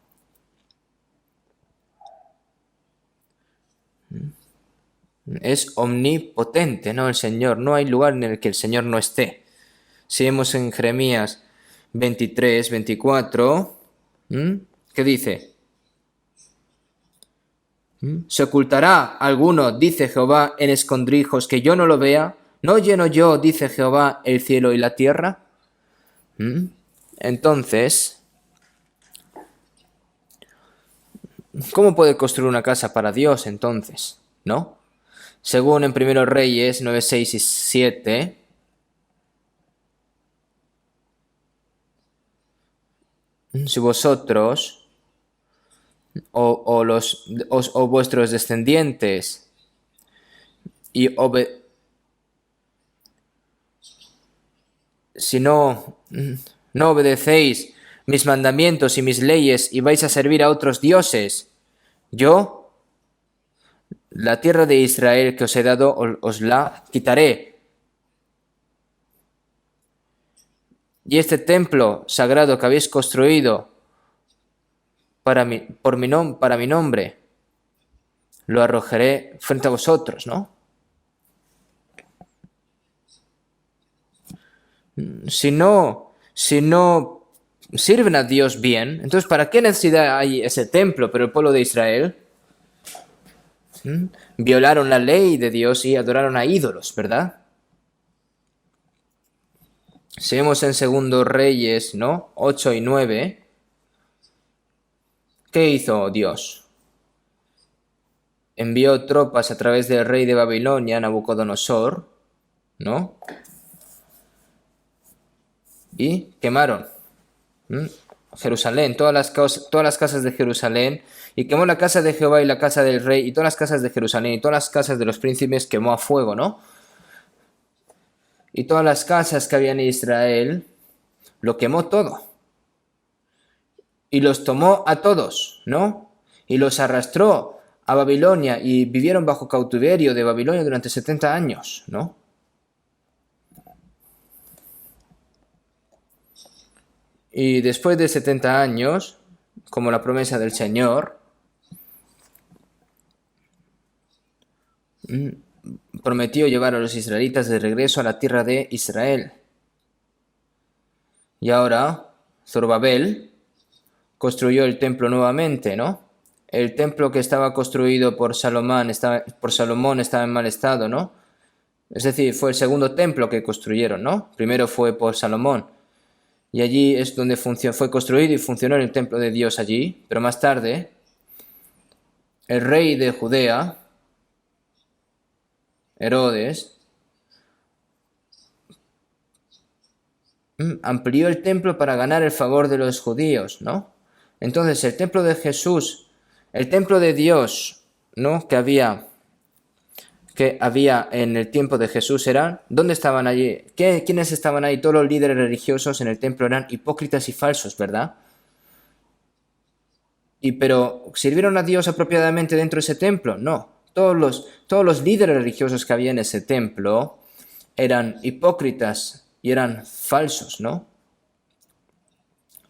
Es omnipotente, ¿no? El Señor. No hay lugar en el que el Señor no esté. Si vemos en Jeremías 23, 24, ¿qué dice? ¿Se ocultará alguno, dice Jehová, en escondrijos que yo no lo vea? ¿No lleno yo, dice Jehová, el cielo y la tierra? Entonces, ¿cómo puede construir una casa para Dios entonces? ¿No? Según en 1 Reyes 9, 6 y 7, si vosotros o vuestros descendientes y si no obedecéis mis mandamientos y mis leyes y vais a servir a otros dioses, yo, la tierra de Israel que os he dado, os la quitaré. Y este templo sagrado que habéis construido para mi nombre, lo arrojaré frente a vosotros, ¿no? Si no sirven a Dios bien, entonces ¿para qué necesidad hay ese templo? Pero el pueblo de Israel violaron la ley de Dios y adoraron a ídolos, ¿verdad? Si vemos en 2 Reyes, ¿no? 8 y 9, ¿qué hizo Dios? Envió tropas a través del rey de Babilonia, Nabucodonosor, ¿no? Y quemaron Jerusalén, todas las casas de Jerusalén, y quemó la casa de Jehová y la casa del rey, y todas las casas de Jerusalén, y todas las casas de los príncipes quemó a fuego, ¿no? Y todas las casas que había en Israel, lo quemó todo. Y los tomó a todos, ¿no? Y los arrastró a Babilonia, y vivieron bajo cautiverio de Babilonia durante 70 años, ¿no? Y después de 70 años, como la promesa del Señor, prometió llevar a los israelitas de regreso a la tierra de Israel. Y ahora, Zorobabel construyó el templo nuevamente, ¿no? El templo que estaba construido por Salomón estaba en mal estado, ¿no? Es decir, fue el segundo templo que construyeron, ¿no? Primero fue por Salomón. Y allí es donde fue construido y funcionó el templo de Dios allí. Pero más tarde, el rey de Judea, Herodes, amplió el templo para ganar el favor de los judíos, ¿no? Entonces el templo de Jesús, el templo de Dios, ¿no? Que había en el tiempo de Jesús ¿dónde estaban allí? ¿Quiénes estaban ahí? Todos los líderes religiosos en el templo eran hipócritas y falsos, ¿verdad? Pero ¿sirvieron a Dios apropiadamente dentro de ese templo? No. Todos los líderes religiosos que había en ese templo eran hipócritas y eran falsos, ¿no?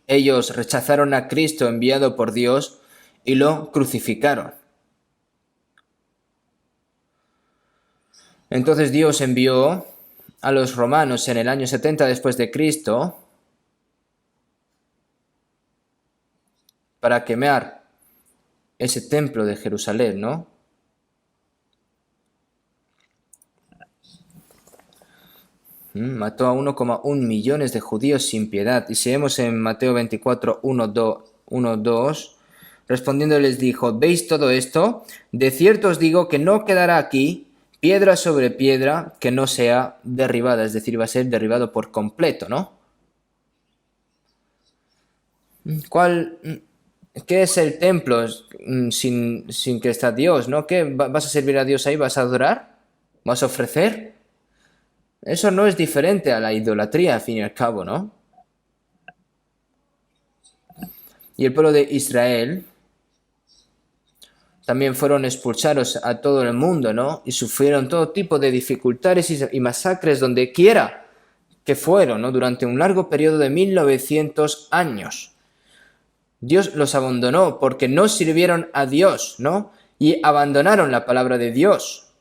Ellos rechazaron a Cristo enviado por Dios y lo crucificaron. Entonces Dios envió a los romanos en el año 70 después de Cristo para quemar ese templo de Jerusalén, ¿no? Mató a 1,1 millones de judíos sin piedad. Y si vemos en Mateo 24, 1, 2, 1:2, respondiendo les dijo: ¿veis todo esto? De cierto os digo que no quedará aquí piedra sobre piedra que no sea derribada, es decir, va a ser derribado por completo, ¿no? ¿Qué es el templo sin que está Dios, ¿no? ¿Qué vas a servir a Dios ahí? ¿Vas a adorar? ¿Vas a ofrecer? Eso no es diferente a la idolatría, al fin y al cabo, ¿no? Y el pueblo de Israel también fueron expulsados a todo el mundo, ¿no? Y sufrieron todo tipo de dificultades y masacres donde quiera que fueron, ¿no? Durante un largo periodo de 1900 años. Dios los abandonó porque no sirvieron a Dios, ¿no? Y abandonaron la palabra de Dios.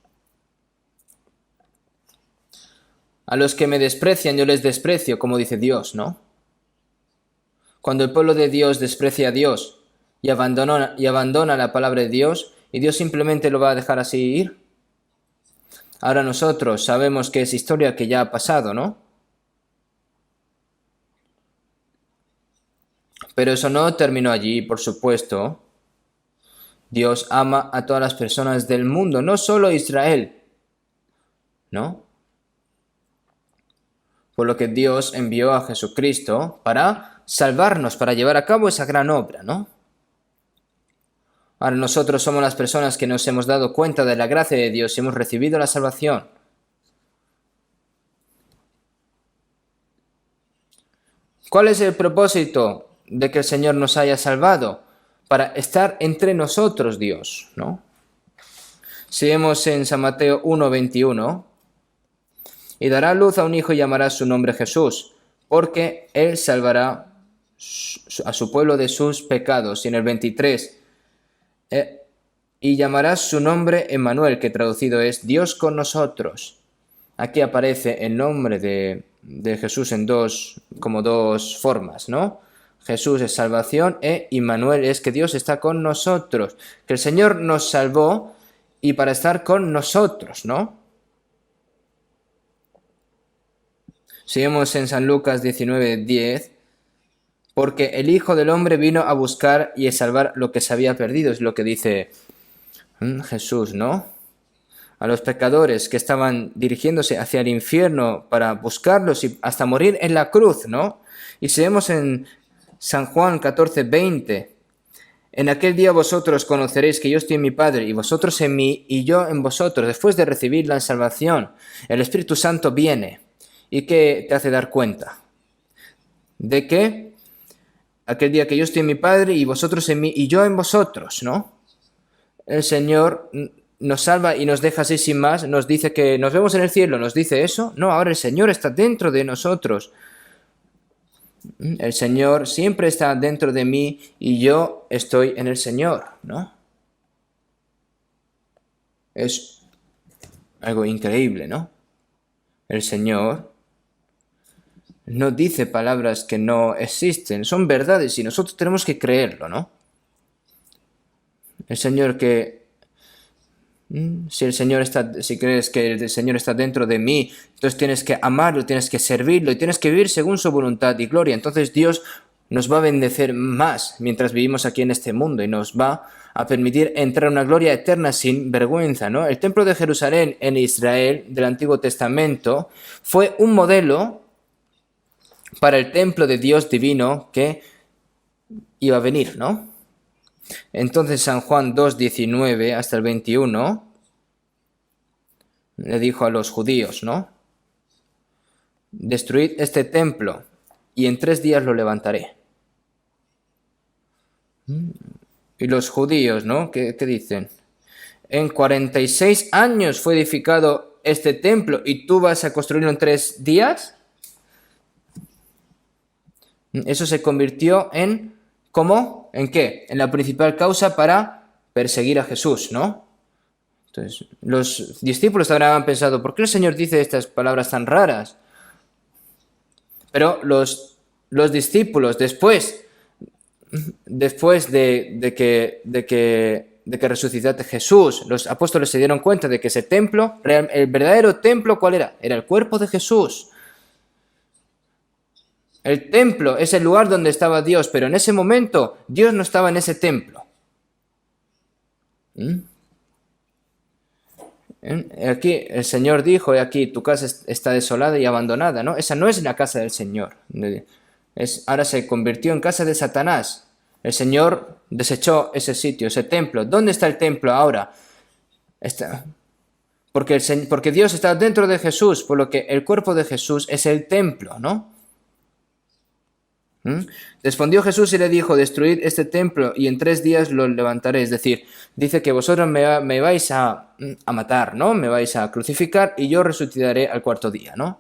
A los que me desprecian yo les desprecio, como dice Dios, ¿no? Cuando el pueblo de Dios desprecia a Dios y abandona la palabra de Dios, y Dios simplemente lo va a dejar así ir. Ahora nosotros sabemos que es historia que ya ha pasado, ¿no? Pero eso no terminó allí, por supuesto. Dios ama a todas las personas del mundo, no solo Israel, ¿no? Por lo que Dios envió a Jesucristo para salvarnos, para llevar a cabo esa gran obra, ¿no? Ahora nosotros somos las personas que nos hemos dado cuenta de la gracia de Dios y hemos recibido la salvación. ¿Cuál es el propósito de que el Señor nos haya salvado? Para estar entre nosotros, Dios, ¿no? Si vemos en San Mateo 1:21, y dará luz a un hijo y llamará su nombre Jesús, porque él salvará a su pueblo de sus pecados. Y en el 23, y llamará su nombre Emmanuel, que traducido es Dios con nosotros. Aquí aparece el nombre de Jesús como dos formas, ¿no? Jesús es salvación e Emmanuel es que Dios está con nosotros, que el Señor nos salvó y para estar con nosotros, ¿no? Seguimos en San Lucas 19:10, porque el Hijo del Hombre vino a buscar y a salvar lo que se había perdido, es lo que dice Jesús, ¿no? A los pecadores que estaban dirigiéndose hacia el infierno para buscarlos y hasta morir en la cruz, ¿no? Y si vemos en San Juan 14:20, en aquel día vosotros conoceréis que yo estoy en mi Padre y vosotros en mí y yo en vosotros. Después de recibir la salvación, el Espíritu Santo viene. ¿Y qué te hace dar cuenta? De que aquel día que yo estoy en mi Padre y vosotros en mí y yo en vosotros, ¿no? El Señor nos salva y nos deja así sin más, nos dice que nos vemos en el cielo, ¿nos dice eso? No, ahora el Señor está dentro de nosotros. El Señor siempre está dentro de mí y yo estoy en el Señor, ¿no? Es algo increíble, ¿no? El Señor no dice palabras que no existen, son verdades y nosotros tenemos que creerlo, ¿no? El Señor si crees que el Señor está dentro de mí, entonces tienes que amarlo, tienes que servirlo y tienes que vivir según su voluntad y gloria. Entonces Dios nos va a bendecer más mientras vivimos aquí en este mundo y nos va a permitir entrar a una gloria eterna sin vergüenza, ¿no? El templo de Jerusalén en Israel del Antiguo Testamento fue un modelo para el templo de Dios divino que iba a venir, ¿no? Entonces San Juan 2:19 hasta el 21 le dijo a los judíos, ¿no? Destruid este templo y en 3 días lo levantaré. Y los judíos, ¿no? ¿Qué dicen? En 46 años fue edificado este templo y tú vas a construirlo en 3 días. Eso se convirtió en, ¿cómo? ¿En qué? En la principal causa para perseguir a Jesús, ¿no? Entonces, los discípulos habrán pensado, ¿por qué el Señor dice estas palabras tan raras? Pero los discípulos, después de que resucitase Jesús, los apóstoles se dieron cuenta de que ese templo, el verdadero templo, ¿cuál era? Era el cuerpo de Jesús. El templo es el lugar donde estaba Dios, pero en ese momento Dios no estaba en ese templo. ¿Mm? Aquí el Señor dijo, y aquí tu casa está desolada y abandonada, ¿no? Esa no es la casa del Señor. Ahora se convirtió en casa de Satanás. El Señor desechó ese sitio, ese templo. ¿Dónde está el templo ahora? Porque Dios está dentro de Jesús, por lo que el cuerpo de Jesús es el templo, ¿no? Respondió Jesús y le dijo, destruid este templo y en 3 días lo levantaré. Es decir, dice que vosotros me vais a matar, ¿no? Me vais a crucificar y yo resucitaré al 4º día, ¿no?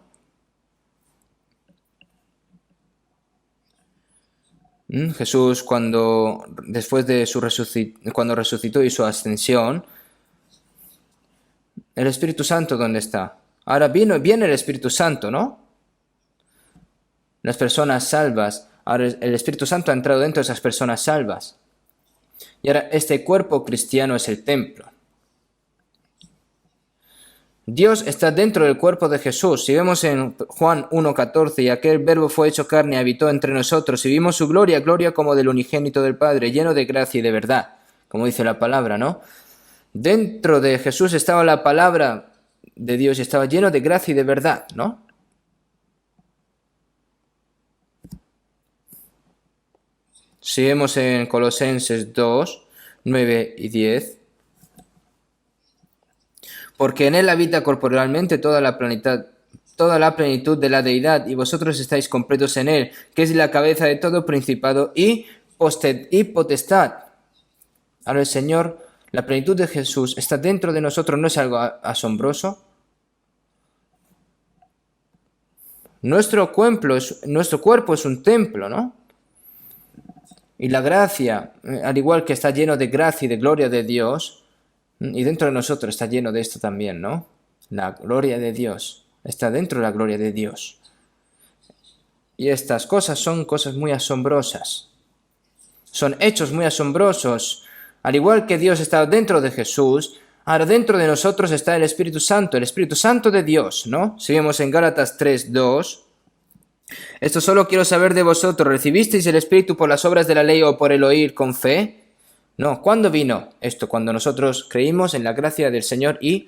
Jesús después de cuando resucitó y su ascensión, el Espíritu Santo, ¿dónde está? Ahora viene el Espíritu Santo, ¿no? Las personas salvas. Ahora el Espíritu Santo ha entrado dentro de esas personas salvas. Y ahora este cuerpo cristiano es el templo. Dios está dentro del cuerpo de Jesús. Si vemos en Juan 1:14, y aquel verbo fue hecho carne y habitó entre nosotros, y vimos su gloria, gloria como del unigénito del Padre, lleno de gracia y de verdad, como dice la palabra, ¿no? Dentro de Jesús estaba la palabra de Dios y estaba lleno de gracia y de verdad, ¿no? Si vemos en Colosenses 2, 9 y 10, porque en él habita corporalmente toda la plenitud de la deidad, y vosotros estáis completos en él, que es la cabeza de todo principado y potestad. Ahora el Señor, la plenitud de Jesús está dentro de nosotros, ¿no es algo asombroso? Nuestro cuerpo es un templo, ¿no? Y la gracia, al igual que está lleno de gracia y de gloria de Dios, y dentro de nosotros está lleno de esto también, ¿no? La gloria de Dios. Está dentro de la gloria de Dios. Y estas cosas son cosas muy asombrosas. Son hechos muy asombrosos. Al igual que Dios está dentro de Jesús, ahora dentro de nosotros está el Espíritu Santo de Dios, ¿no? Seguimos en Gálatas 3:2. Esto solo quiero saber de vosotros. ¿Recibisteis el Espíritu por las obras de la ley o por el oír con fe? No. ¿Cuándo vino esto? Cuando nosotros creímos en la gracia del Señor y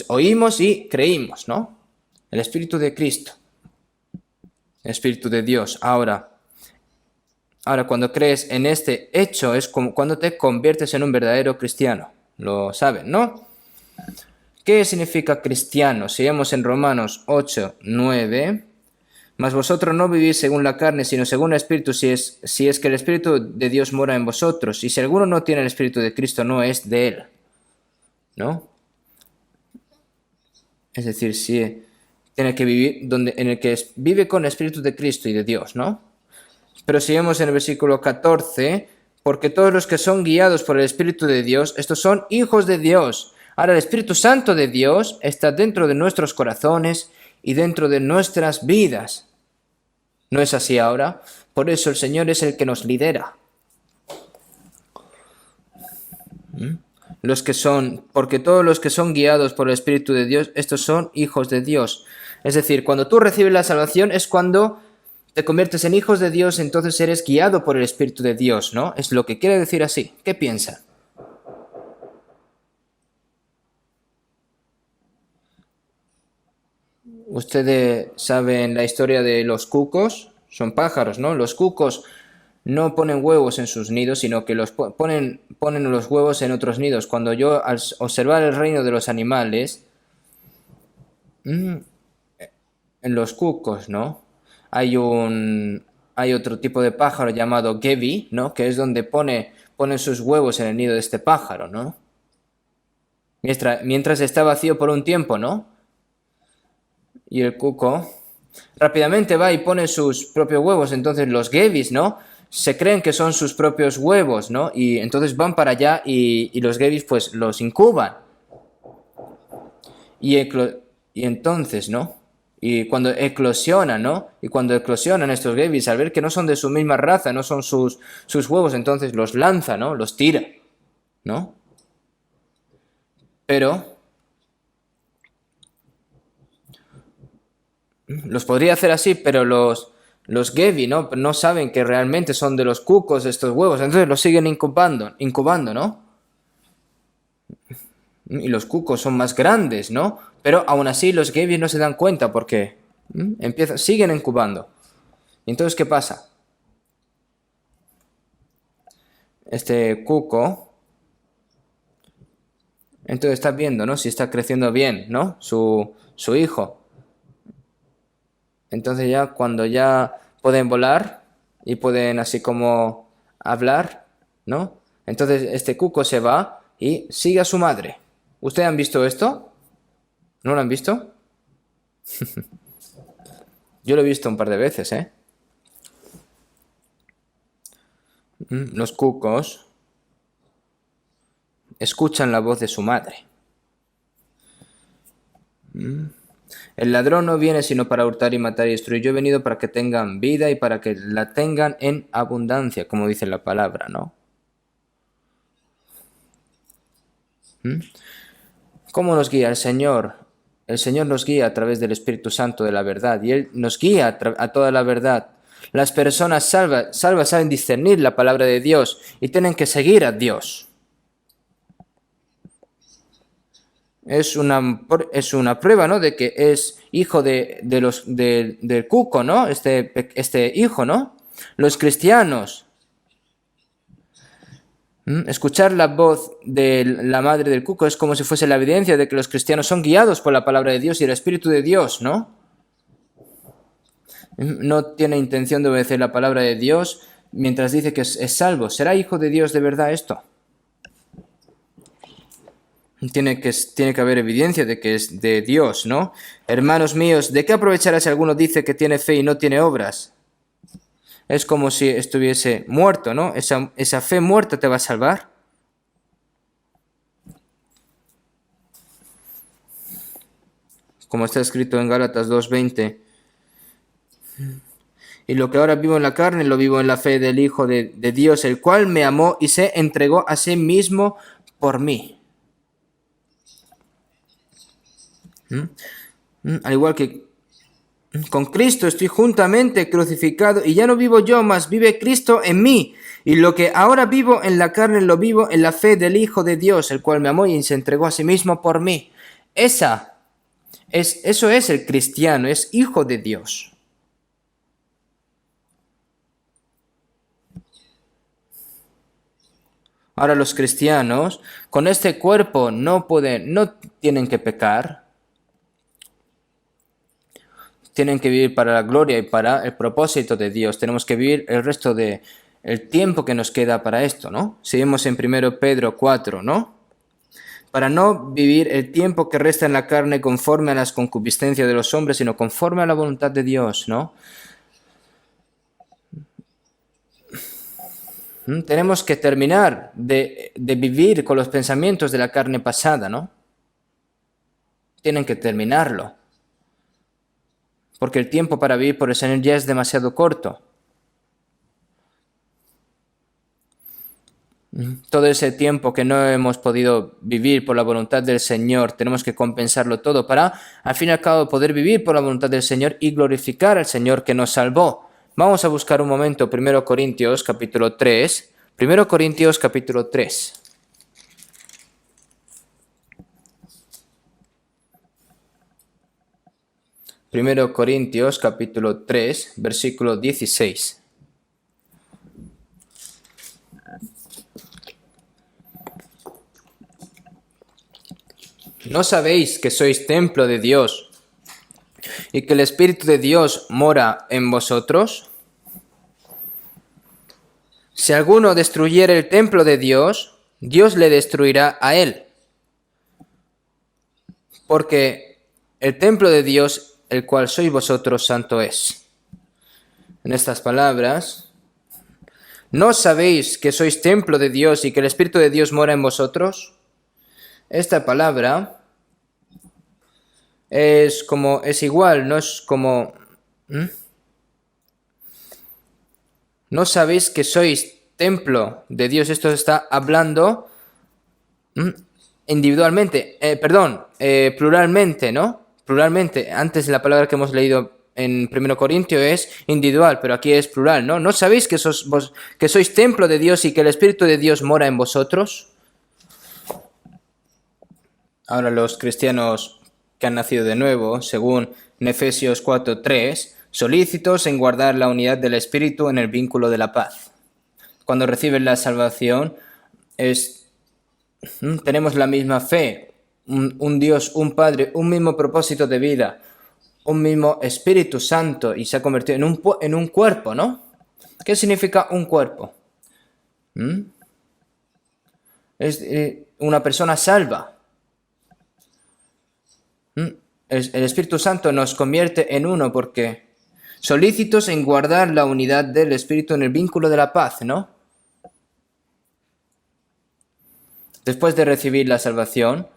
oímos y creímos, ¿no? El Espíritu de Cristo. El Espíritu de Dios. Ahora, cuando crees en este hecho es como cuando te conviertes en un verdadero cristiano. Lo saben, ¿no? ¿Qué significa cristiano? Si vemos en Romanos 8:9... Mas vosotros no vivís según la carne, sino según el Espíritu, si es que el Espíritu de Dios mora en vosotros. Y si alguno no tiene el Espíritu de Cristo, no es de él, ¿no? Es decir, si tiene que vivir en el que vive con el Espíritu de Cristo y de Dios, ¿no? Pero si vemos en el versículo 14, porque todos los que son guiados por el Espíritu de Dios, estos son hijos de Dios. Ahora el Espíritu Santo de Dios está dentro de nuestros corazones y dentro de nuestras vidas. ¿No es así ahora? Por eso el Señor es el que nos lidera. Porque todos los que son guiados por el Espíritu de Dios, estos son hijos de Dios. Es decir, cuando tú recibes la salvación es cuando te conviertes en hijos de Dios, entonces eres guiado por el Espíritu de Dios, ¿no? Es lo que quiere decir así. ¿Qué piensan? Ustedes saben la historia de los cucos, son pájaros, ¿no? Los cucos no ponen huevos en sus nidos, sino que ponen los huevos en otros nidos. Cuando yo, al observar el reino de los animales, en los cucos, ¿no? Hay otro tipo de pájaro llamado gebi, ¿no? Que es donde ponen sus huevos en el nido de este pájaro, ¿no? Mientras está vacío por un tiempo, ¿no? Y el cuco rápidamente va y pone sus propios huevos. Entonces los gebis, ¿no? Se creen que son sus propios huevos, ¿no? Y entonces van para allá y los gebis pues los incuban. Y entonces, ¿no? Y cuando eclosionan, ¿no? Y cuando eclosionan estos gebis, al ver que no son de su misma raza, no son sus huevos, entonces los lanza, ¿no? Los tira, ¿no? Pero los podría hacer así, pero los los Gevi, ¿no? No saben que realmente son de los cucos estos huevos, entonces los siguen incubando, ¿no? Y los cucos son más grandes, ¿no? Pero aún así los Gevi no se dan cuenta porque siguen incubando. Entonces, ¿qué pasa? Este cuco, entonces está viendo, ¿no? Si está creciendo bien, ¿no? Su hijo. Entonces ya cuando ya pueden volar y pueden así como hablar, ¿no? Entonces este cuco se va y sigue a su madre. ¿Ustedes han visto esto? ¿No lo han visto? Yo lo he visto un par de veces, ¿eh? Los cucos escuchan la voz de su madre. El ladrón no viene sino para hurtar y matar y destruir. Yo he venido para que tengan vida y para que la tengan en abundancia, como dice la palabra, ¿no? ¿Cómo nos guía el Señor? El Señor nos guía a través del Espíritu Santo de la verdad y Él nos guía a toda la verdad. Las personas salvas saben discernir la palabra de Dios y tienen que seguir a Dios. Es una prueba, ¿no? De que es hijo del cuco, ¿no? Este hijo, ¿no? Los cristianos. Escuchar la voz de la madre del cuco es como si fuese la evidencia de que los cristianos son guiados por la palabra de Dios y el Espíritu de Dios, ¿no? No tiene intención de obedecer la palabra de Dios mientras dice que es salvo. ¿Será hijo de Dios de verdad esto? Tiene que haber evidencia de que es de Dios, ¿no? Hermanos míos, ¿de qué aprovechará si alguno dice que tiene fe y no tiene obras? Es como si estuviese muerto, ¿no? ¿Esa fe muerta te va a salvar? Como está escrito en Gálatas 2:20. Y lo que ahora vivo en la carne, lo vivo en la fe del Hijo de Dios, el cual me amó y se entregó a sí mismo por mí. Al igual que con Cristo estoy juntamente crucificado y ya no vivo yo, mas vive Cristo en mí. Y lo que ahora vivo en la carne lo vivo en la fe del Hijo de Dios, el cual me amó y se entregó a sí mismo por mí. Eso es el cristiano, es hijo de Dios. Ahora los cristianos con este cuerpo no tienen que pecar. Tienen que vivir para la gloria y para el propósito de Dios. Tenemos que vivir el resto del tiempo que nos queda para esto, ¿no? Seguimos en 1 Pedro 4, ¿no? Para no vivir el tiempo que resta en la carne conforme a las concupiscencias de los hombres, sino conforme a la voluntad de Dios, ¿no? Tenemos que terminar de vivir con los pensamientos de la carne pasada, ¿no? Tienen que terminarlo. Porque el tiempo para vivir por el Señor ya es demasiado corto. Todo ese tiempo que no hemos podido vivir por la voluntad del Señor, tenemos que compensarlo todo para, al fin y al cabo, poder vivir por la voluntad del Señor y glorificar al Señor que nos salvó. Vamos a buscar un momento 1 Corintios capítulo 3. 1 Corintios capítulo 3. Primero Corintios capítulo 3, versículo 16. ¿No sabéis que sois templo de Dios y que el Espíritu de Dios mora en vosotros? Si alguno destruyere el templo de Dios, Dios le destruirá a él. Porque el templo de Dios, el cual sois vosotros, santo es. En estas palabras, ¿no sabéis que sois templo de Dios y que el Espíritu de Dios mora en vosotros? Esta palabra es igual, no es como... ¿No sabéis que sois templo de Dios? Esto está hablando individualmente, pluralmente, ¿no? Pluralmente. Antes la palabra que hemos leído en 1 Corintios es individual, pero aquí es plural, ¿no? ¿No sabéis que sois templo de Dios y que el Espíritu de Dios mora en vosotros? Ahora los cristianos que han nacido de nuevo, según Efesios 4:3, solícitos en guardar la unidad del Espíritu en el vínculo de la paz. Cuando reciben la salvación, tenemos la misma fe, un Dios, un Padre, un mismo propósito de vida, un mismo Espíritu Santo, y se ha convertido en un cuerpo, ¿no? ¿Qué significa un cuerpo? Es una persona salva. El Espíritu Santo nos convierte en uno porque solícitos en guardar la unidad del Espíritu en el vínculo de la paz, ¿no? Después de recibir la salvación,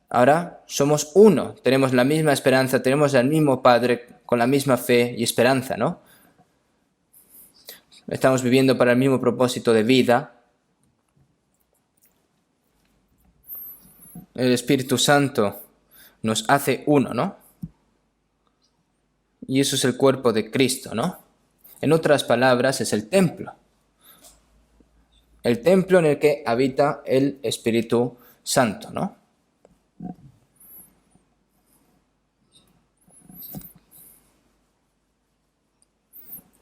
ahora somos uno, tenemos la misma esperanza, tenemos el mismo Padre con la misma fe y esperanza, ¿no? Estamos viviendo para el mismo propósito de vida. El Espíritu Santo nos hace uno, ¿no? Y eso es el cuerpo de Cristo, ¿no? En otras palabras, es el templo. El templo en el que habita el Espíritu Santo, ¿no?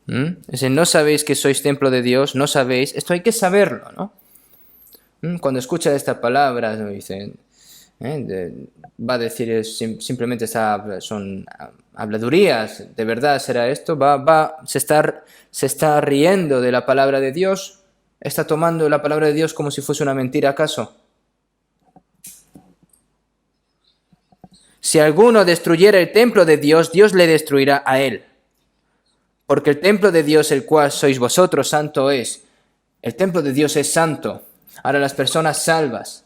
Es decir, no sabéis que sois templo de Dios, no sabéis, esto hay que saberlo, ¿no? Cuando escucha esta palabra, dicen, va a decir simplemente son habladurías, ¿de verdad será esto? Se está riendo de la palabra de Dios, está tomando la palabra de Dios como si fuese una mentira, ¿acaso? Si alguno destruyera el templo de Dios, Dios le destruirá a él. Porque el templo de Dios, el cual sois vosotros, santo es. El templo de Dios es santo. Ahora las personas salvas.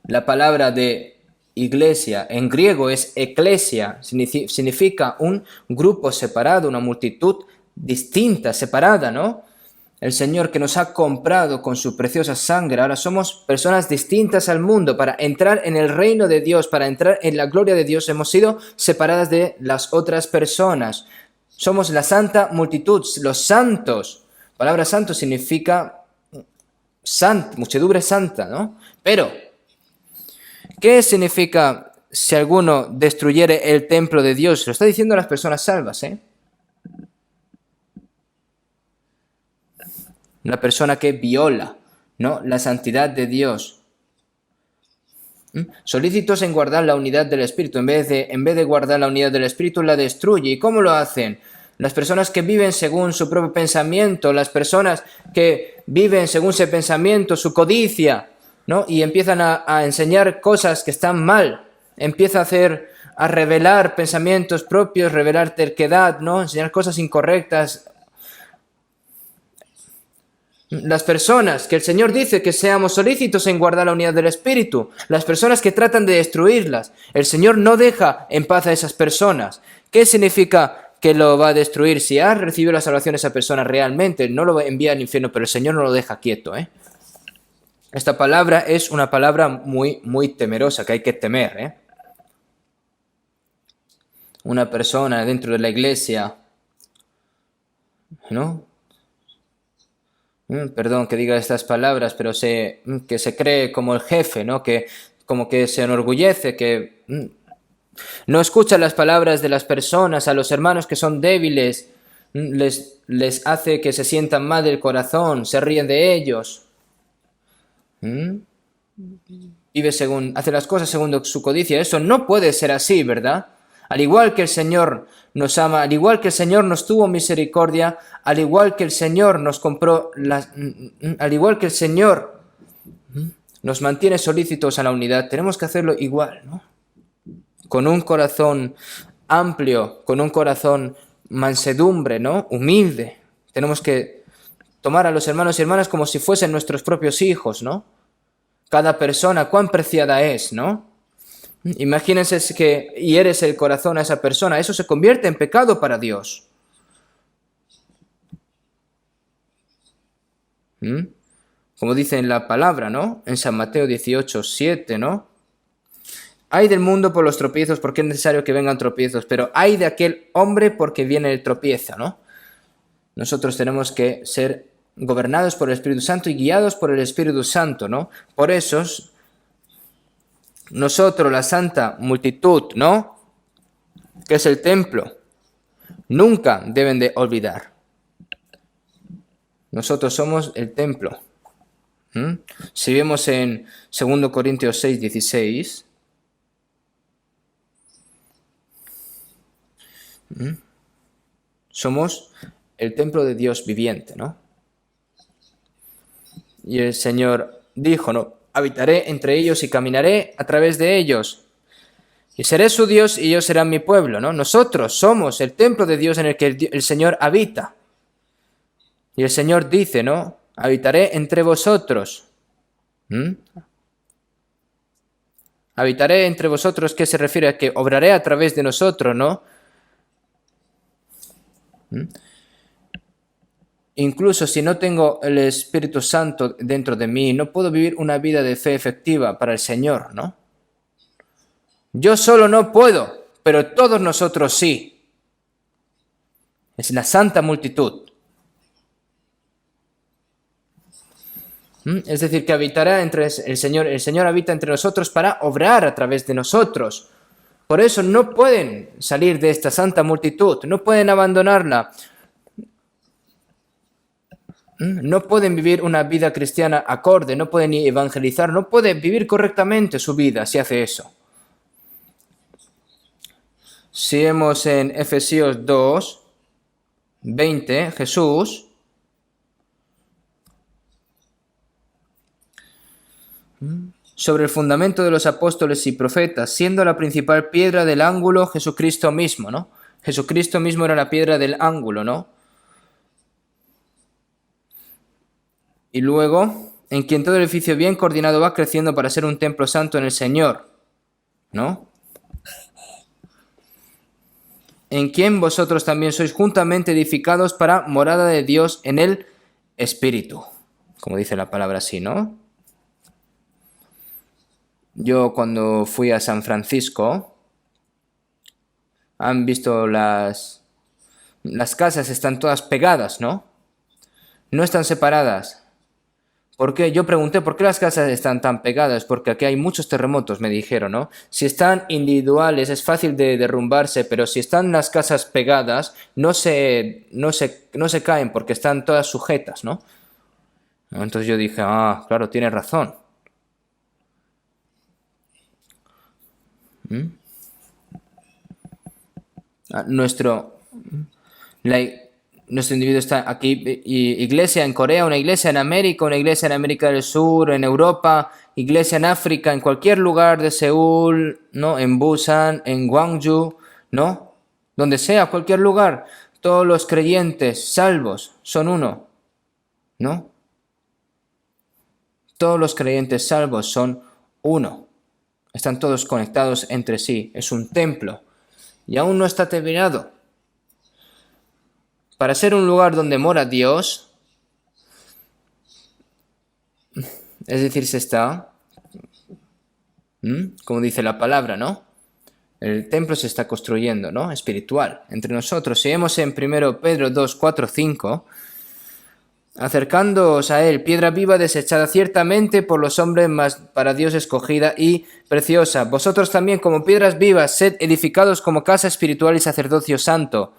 La palabra de iglesia en griego es eclesia. Significa un grupo separado, una multitud distinta, separada, ¿no? El Señor que nos ha comprado con su preciosa sangre. Ahora somos personas distintas al mundo. Para entrar en el reino de Dios, para entrar en la gloria de Dios, hemos sido separadas de las otras personas. Somos la santa multitud, los santos. La palabra santo significa muchedumbre santa, ¿no? Pero, ¿qué significa si alguno destruyere el templo de Dios? Lo está diciendo a las personas salvas, ¿eh? Una persona que viola, ¿no?, la santidad de Dios. Solícitos en guardar la unidad del Espíritu. En vez de guardar la unidad del Espíritu, la destruye. ¿Y cómo lo hacen? Las personas que viven según su propio pensamiento, las personas que viven según su pensamiento, su codicia, ¿no? Y empiezan a enseñar cosas que están mal. Empieza a revelar pensamientos propios, revelar terquedad, ¿no? Enseñar cosas incorrectas. Las personas que el Señor dice que seamos solícitos en guardar la unidad del Espíritu, las personas que tratan de destruirlas, el Señor no deja en paz a esas personas. ¿Qué significa que lo va a destruir? Si ha recibido la salvación esa persona realmente, no lo envía al infierno, pero el Señor no lo deja quieto, ¿eh? Esta palabra es una palabra muy, muy temerosa, que hay que temer, ¿eh? Una persona dentro de la iglesia, ¿no? Perdón que diga estas palabras, pero que se cree como el jefe, ¿no? Como que se enorgullece, que no escucha las palabras de las personas, a los hermanos que son débiles, les hace que se sientan mal del corazón, se ríen de ellos. Hace las cosas según su codicia. Eso no puede ser así, ¿verdad? Al igual que el Señor nos ama, al igual que el Señor nos tuvo misericordia, al igual que el Señor nos compró, al igual que el Señor nos mantiene solícitos a la unidad, tenemos que hacerlo igual, ¿no? Con un corazón amplio, con un corazón mansedumbre, ¿no? Humilde. Tenemos que tomar a los hermanos y hermanas como si fuesen nuestros propios hijos, ¿no? Cada persona, cuán preciada es, ¿no? Imagínense que hieres el corazón a esa persona, eso se convierte en pecado para Dios. Como dice en la palabra, ¿no? En San Mateo 18:7, ¿no? Hay del mundo por los tropiezos, porque es necesario que vengan tropiezos, pero hay de aquel hombre porque viene el tropiezo, ¿no? Nosotros tenemos que ser gobernados por el Espíritu Santo y guiados por el Espíritu Santo, ¿no? Por eso, nosotros, la santa multitud, ¿no? Que es el templo, nunca deben de olvidar. Nosotros somos el templo. Si vemos en 2 Corintios 6, 16, somos el templo de Dios viviente, ¿no? Y el Señor dijo, ¿no? Habitaré entre ellos y caminaré a través de ellos. Y seré su Dios y ellos serán mi pueblo, ¿no? Nosotros somos el templo de Dios en el que el Señor habita. Y el Señor dice, ¿no? Habitaré entre vosotros. Habitaré entre vosotros, ¿qué se refiere? A que obraré a través de nosotros, ¿no? Incluso si no tengo el Espíritu Santo dentro de mí, no puedo vivir una vida de fe efectiva para el Señor, ¿no? Yo solo no puedo, pero todos nosotros sí. Es la santa multitud. Es decir, que habitará entre el Señor habita entre nosotros para obrar a través de nosotros. Por eso no pueden salir de esta santa multitud, no pueden abandonarla. No pueden vivir una vida cristiana acorde, no pueden evangelizar, no pueden vivir correctamente su vida si hace eso. Si vemos en Efesios 2, 20, Jesús sobre el fundamento de los apóstoles y profetas, siendo la principal piedra del ángulo Jesucristo mismo, ¿no? Jesucristo mismo era la piedra del ángulo, ¿no? Y luego, en quien todo el edificio bien coordinado va creciendo para ser un templo santo en el Señor, ¿no? En quien vosotros también sois juntamente edificados para morada de Dios en el Espíritu, como dice la palabra así, ¿no? Yo cuando fui a San Francisco, han visto las casas están todas pegadas, ¿no? No están separadas. ¿Por qué? Yo pregunté, ¿por qué las casas están tan pegadas? Porque aquí hay muchos terremotos, me dijeron, ¿no? Si están individuales es fácil de derrumbarse, pero si están las casas pegadas no se caen porque están todas sujetas, ¿no? Entonces yo dije, claro, tienes razón. Nuestro individuo está aquí, iglesia en Corea, una iglesia en América, una iglesia en América del Sur, en Europa, iglesia en África, en cualquier lugar de Seúl, ¿no? En Busan, en Gwangju, ¿no? Donde sea, cualquier lugar, todos los creyentes salvos son uno, ¿no? Todos los creyentes salvos son uno. Están todos conectados entre sí. Es un templo. Y aún no está terminado. Para ser un lugar donde mora Dios, es decir, se está, como dice la palabra, ¿no? El templo se está construyendo, ¿no? Espiritual, entre nosotros. Si vemos en 1 Pedro 2, 4, 5, acercándoos a él, piedra viva desechada ciertamente por los hombres, mas para Dios escogida y preciosa. Vosotros también, como piedras vivas, sed edificados como casa espiritual y sacerdocio santo,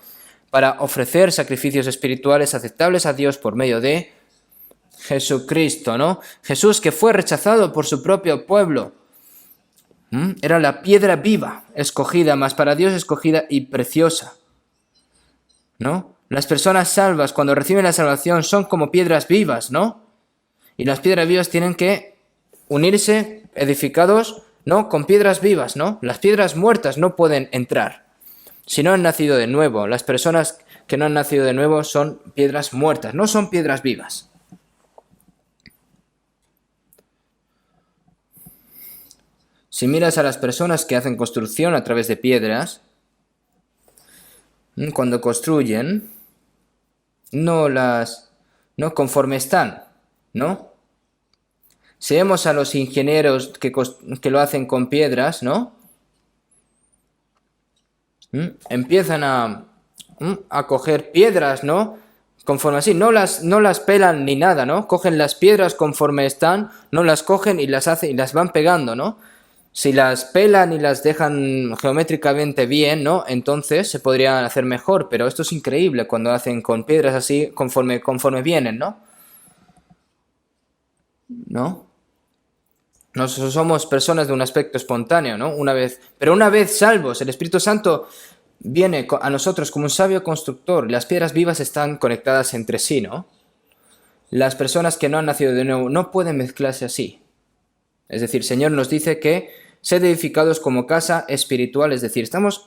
para ofrecer sacrificios espirituales aceptables a Dios por medio de Jesucristo, ¿no? Jesús, que fue rechazado por su propio pueblo, era la piedra viva, escogida, mas para Dios escogida y preciosa, ¿no? Las personas salvas, cuando reciben la salvación, son como piedras vivas, ¿no? Y las piedras vivas tienen que unirse, edificados, ¿no? Con piedras vivas, ¿no? Las piedras muertas no pueden entrar. Si no han nacido de nuevo, las personas que no han nacido de nuevo son piedras muertas, no son piedras vivas. Si miras a las personas que hacen construcción a través de piedras, cuando construyen, no conforme están, ¿no? Si vemos a los ingenieros que lo hacen con piedras, ¿no? Empiezan a coger piedras, ¿no? Conforme así, no las pelan ni nada, ¿no? Cogen las piedras conforme están, no las cogen y las hacen y las van pegando, ¿no? Si las pelan y las dejan geométricamente bien, ¿no? Entonces se podría hacer mejor, pero esto es increíble cuando hacen con piedras así conforme vienen, ¿no? ¿No? Nosotros somos personas de un aspecto espontáneo, ¿no? Pero una vez salvos, el Espíritu Santo viene a nosotros como un sabio constructor. Las piedras vivas están conectadas entre sí, ¿no? Las personas que no han nacido de nuevo no pueden mezclarse así. Es decir, el Señor nos dice que sed edificados como casa espiritual, es decir, estamos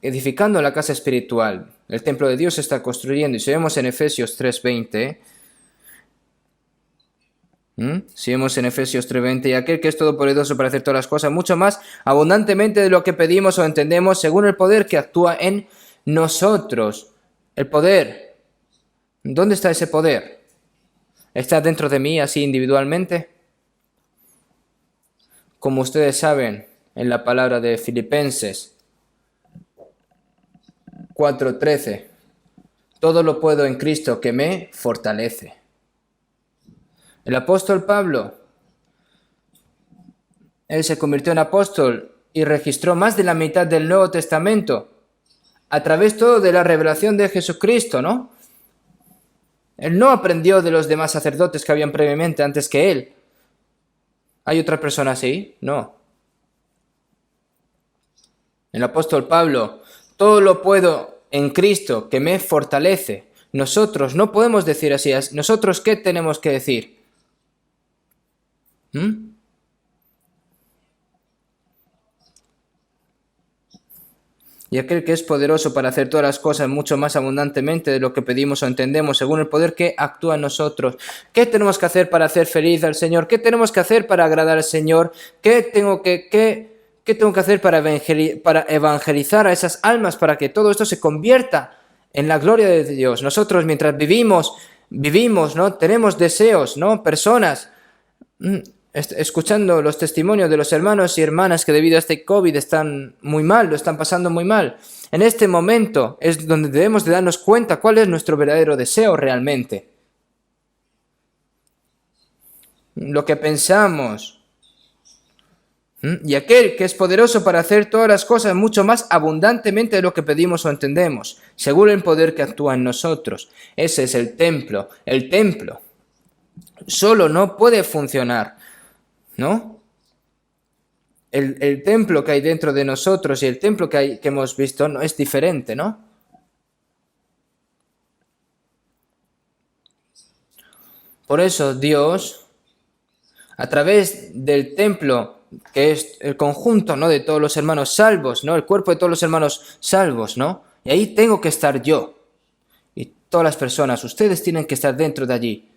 edificando la casa espiritual. El templo de Dios se está construyendo y si vemos en Efesios 3:20, si vemos en Efesios 3:20, y aquel que es todopoderoso para hacer todas las cosas, mucho más abundantemente de lo que pedimos o entendemos, según el poder que actúa en nosotros. El poder. ¿Dónde está ese poder? ¿Está dentro de mí así individualmente? Como ustedes saben, en la palabra de Filipenses 4:13, todo lo puedo en Cristo que me fortalece. El apóstol Pablo, él se convirtió en apóstol y registró más de la mitad del Nuevo Testamento a través todo de la revelación de Jesucristo, ¿no? Él no aprendió de los demás sacerdotes que habían previamente antes que él. ¿Hay otra persona así? No. El apóstol Pablo, todo lo puedo en Cristo que me fortalece. Nosotros no podemos decir así. ¿Nosotros qué tenemos que decir? Y aquel que es poderoso para hacer todas las cosas mucho más abundantemente de lo que pedimos o entendemos, según el poder que actúa en nosotros. ¿Qué tenemos que hacer para hacer feliz al Señor? ¿Qué tenemos que hacer para agradar al Señor? ¿Qué tengo que hacer para evangelizar a esas almas para que todo esto se convierta en la gloria de Dios? Nosotros mientras vivimos, ¿no? Tenemos deseos, ¿no? Personas escuchando los testimonios de los hermanos y hermanas que debido a este COVID están muy mal, lo están pasando muy mal. En este momento es donde debemos de darnos cuenta cuál es nuestro verdadero deseo realmente. Lo que pensamos. Y aquel que es poderoso para hacer todas las cosas mucho más abundantemente de lo que pedimos o entendemos, según el poder que actúa en nosotros. Ese es el templo. El templo solo no puede funcionar, ¿no? El templo que hay dentro de nosotros y el templo que hemos visto no es diferente, ¿no? Por eso Dios, a través del templo, que es el conjunto, ¿no?, de todos los hermanos salvos, ¿no?, el cuerpo de todos los hermanos salvos, ¿no? Y ahí tengo que estar yo. Y todas las personas, ustedes tienen que estar dentro de allí.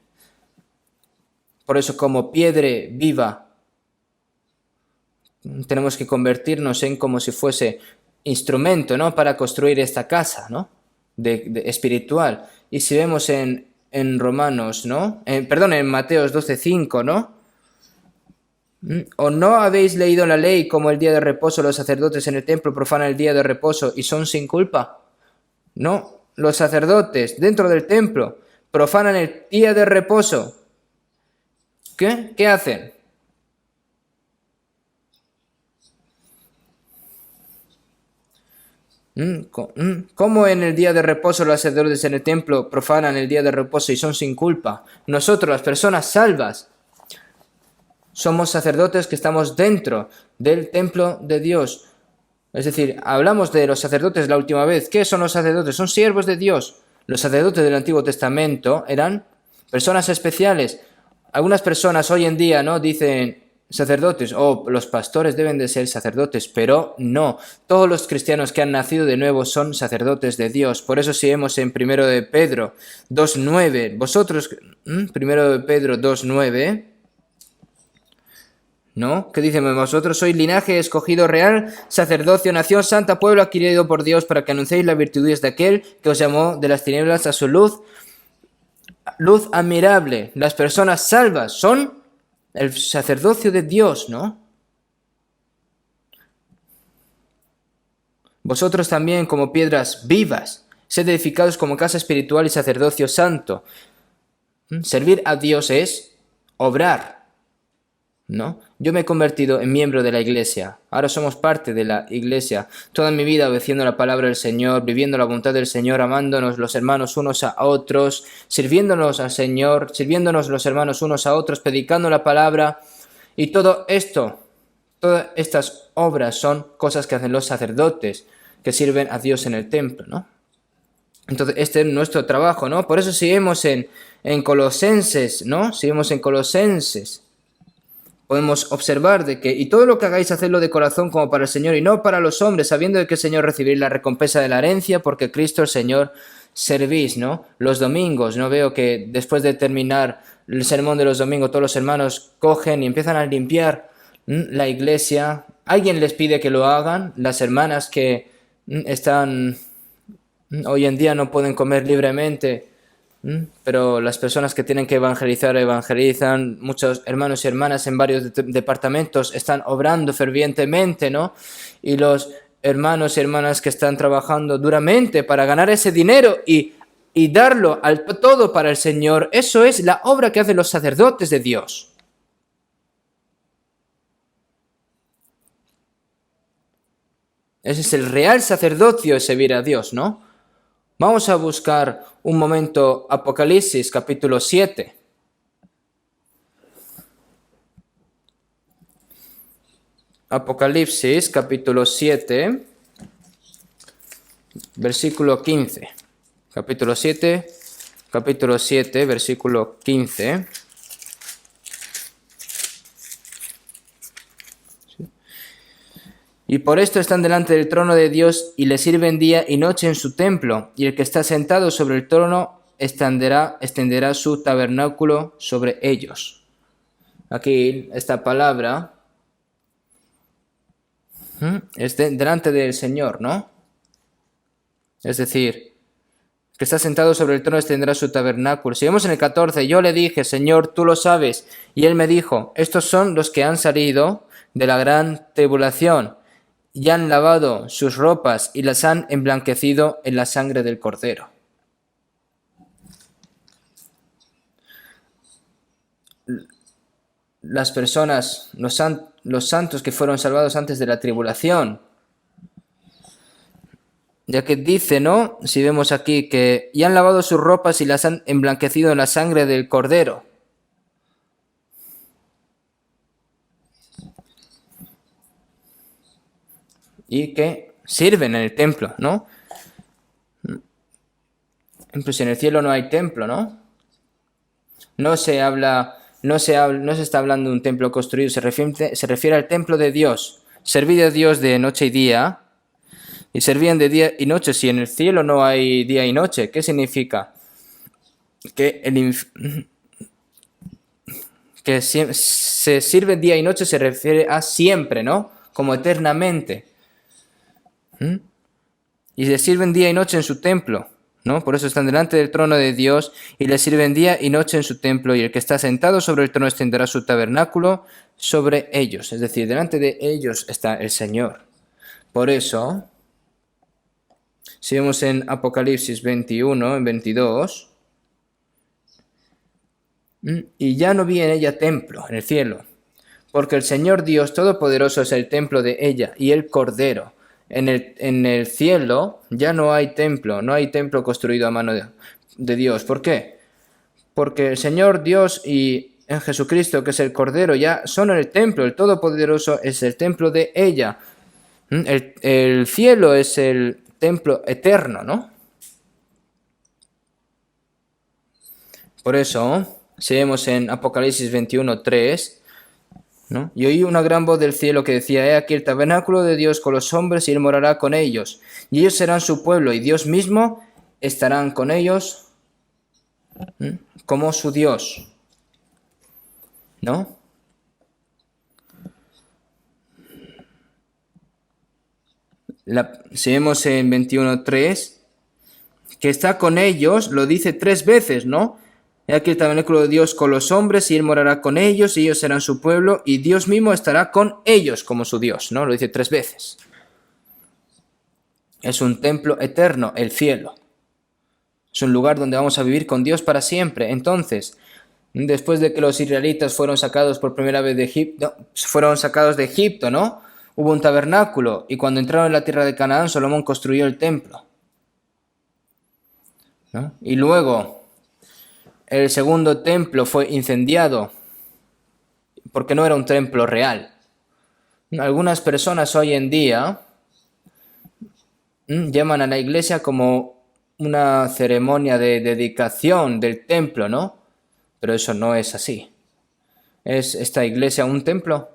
Por eso, como piedra viva, tenemos que convertirnos en como si fuese instrumento, ¿no?, para construir esta casa, ¿no?, espiritual. Y si vemos en Romanos, ¿no?, en Mateos 12:5, ¿no?, ¿o no habéis leído en la ley como el día de reposo los sacerdotes en el templo profanan el día de reposo y son sin culpa? No, los sacerdotes dentro del templo profanan el día de reposo. ¿Qué hacen? ¿Cómo en el día de reposo los sacerdotes en el templo profanan el día de reposo y son sin culpa? Nosotros, las personas salvas, somos sacerdotes que estamos dentro del templo de Dios. Es decir, hablamos de los sacerdotes la última vez. ¿Qué son los sacerdotes? Son siervos de Dios. Los sacerdotes del Antiguo Testamento eran personas especiales. Algunas personas hoy en día, ¿no?, dicen sacerdotes o los pastores deben de ser sacerdotes, pero no. Todos los cristianos que han nacido de nuevo son sacerdotes de Dios. Por eso si vemos en 1 de Pedro 2:9, vosotros, 1 de Pedro 2:9, ¿no? ¿Qué dice? Vosotros sois linaje escogido real, sacerdocio, nación santa, pueblo adquirido por Dios para que anunciéis las virtudes de aquel que os llamó de las tinieblas a su luz admirable. Las personas salvas son el sacerdocio de Dios, ¿no? Vosotros también, como piedras vivas, sed edificados como casa espiritual y sacerdocio santo. Servir a Dios es obrar, ¿no? Yo me he convertido en miembro de la iglesia. Ahora somos parte de la iglesia. Toda mi vida obedeciendo la palabra del Señor, viviendo la voluntad del Señor, amándonos los hermanos unos a otros, sirviéndonos al Señor, sirviéndonos los hermanos unos a otros, predicando la palabra. Y todo esto, todas estas obras son cosas que hacen los sacerdotes que sirven a Dios en el templo, ¿no? Entonces, este es nuestro trabajo, ¿no? Por eso seguimos en Colosenses, ¿no? Seguimos en Colosenses. Podemos observar de que, y todo lo que hagáis, hacedlo de corazón como para el Señor y no para los hombres, sabiendo de que el Señor recibiréis la recompensa de la herencia, porque Cristo el Señor servís, ¿no? Los domingos, ¿no? Veo que después de terminar el sermón de los domingos, todos los hermanos cogen y empiezan a limpiar la iglesia. Alguien les pide que lo hagan. Las hermanas que están hoy en día no pueden comer libremente, pero las personas que tienen que evangelizar, evangelizan. Muchos hermanos y hermanas en varios departamentos están obrando fervientemente, ¿no? Y los hermanos y hermanas que están trabajando duramente para ganar ese dinero y darlo todo para el Señor, eso es la obra que hacen los sacerdotes de Dios. Ese es el real sacerdocio, de servir a Dios, ¿no? Vamos a buscar un momento Apocalipsis capítulo 7. Apocalipsis capítulo 7, versículo 15. Capítulo 7, versículo 15. Y por esto están delante del trono de Dios y le sirven día y noche en su templo, y el que está sentado sobre el trono extenderá su tabernáculo sobre ellos. Aquí esta palabra es delante del Señor, ¿no? Es decir, que está sentado sobre el trono extenderá su tabernáculo. Si vemos en el 14, yo le dije, Señor, tú lo sabes, y él me dijo, estos son los que han salido de la gran tribulación, y han lavado sus ropas y las han emblanquecido en la sangre del Cordero. Las personas, los santos que fueron salvados antes de la tribulación, ya que dice, ¿no? Si vemos aquí que y han lavado sus ropas y las han emblanquecido en la sangre del Cordero. Y que sirven en el templo, ¿no? Pues en el cielo no hay templo, ¿no? No se está hablando de un templo construido, se refiere al templo de Dios. Servid a Dios de noche y día, y servían de día y noche. Si en el cielo no hay día y noche, ¿qué significa? Que se sirve día y noche se refiere a siempre, ¿no? Como eternamente. Y le sirven día y noche en su templo, ¿no? Por eso están delante del trono de Dios y le sirven día y noche en su templo, y el que está sentado sobre el trono extenderá su tabernáculo sobre ellos. Es decir, delante de ellos está el Señor. Por eso, si vemos en Apocalipsis 21, en 22, y ya no vi en ella templo, en el cielo, porque el Señor Dios Todopoderoso es el templo de ella y el Cordero. En el cielo ya no hay templo construido a mano de Dios. ¿Por qué? Porque el Señor Dios y en Jesucristo, que es el Cordero, ya son en el templo. El Todopoderoso es el templo de ella. El cielo es el templo eterno, ¿no? Por eso, si vemos en Apocalipsis 21, 3... ¿no? Y oí una gran voz del cielo que decía, he aquí el tabernáculo de Dios con los hombres y él morará con ellos. Y ellos serán su pueblo y Dios mismo estarán con ellos como su Dios. ¿No? Si vemos en 21.3, que está con ellos, lo dice 3 veces, ¿no? He aquí el tabernáculo de Dios con los hombres, y él morará con ellos, y ellos serán su pueblo, y Dios mismo estará con ellos como su Dios, ¿no? Lo dice 3 veces. Es un templo eterno, el cielo. Es un lugar donde vamos a vivir con Dios para siempre. Entonces, después de que los israelitas fueron sacados por primera vez de Egipto, ¿no? Hubo un tabernáculo y cuando entraron en la tierra de Canaán, Salomón construyó el templo, ¿no? Y luego el segundo templo fue incendiado porque no era un templo real. Algunas personas hoy en día llaman a la iglesia como una ceremonia de dedicación del templo, ¿no? Pero eso no es así. ¿Es esta iglesia un templo?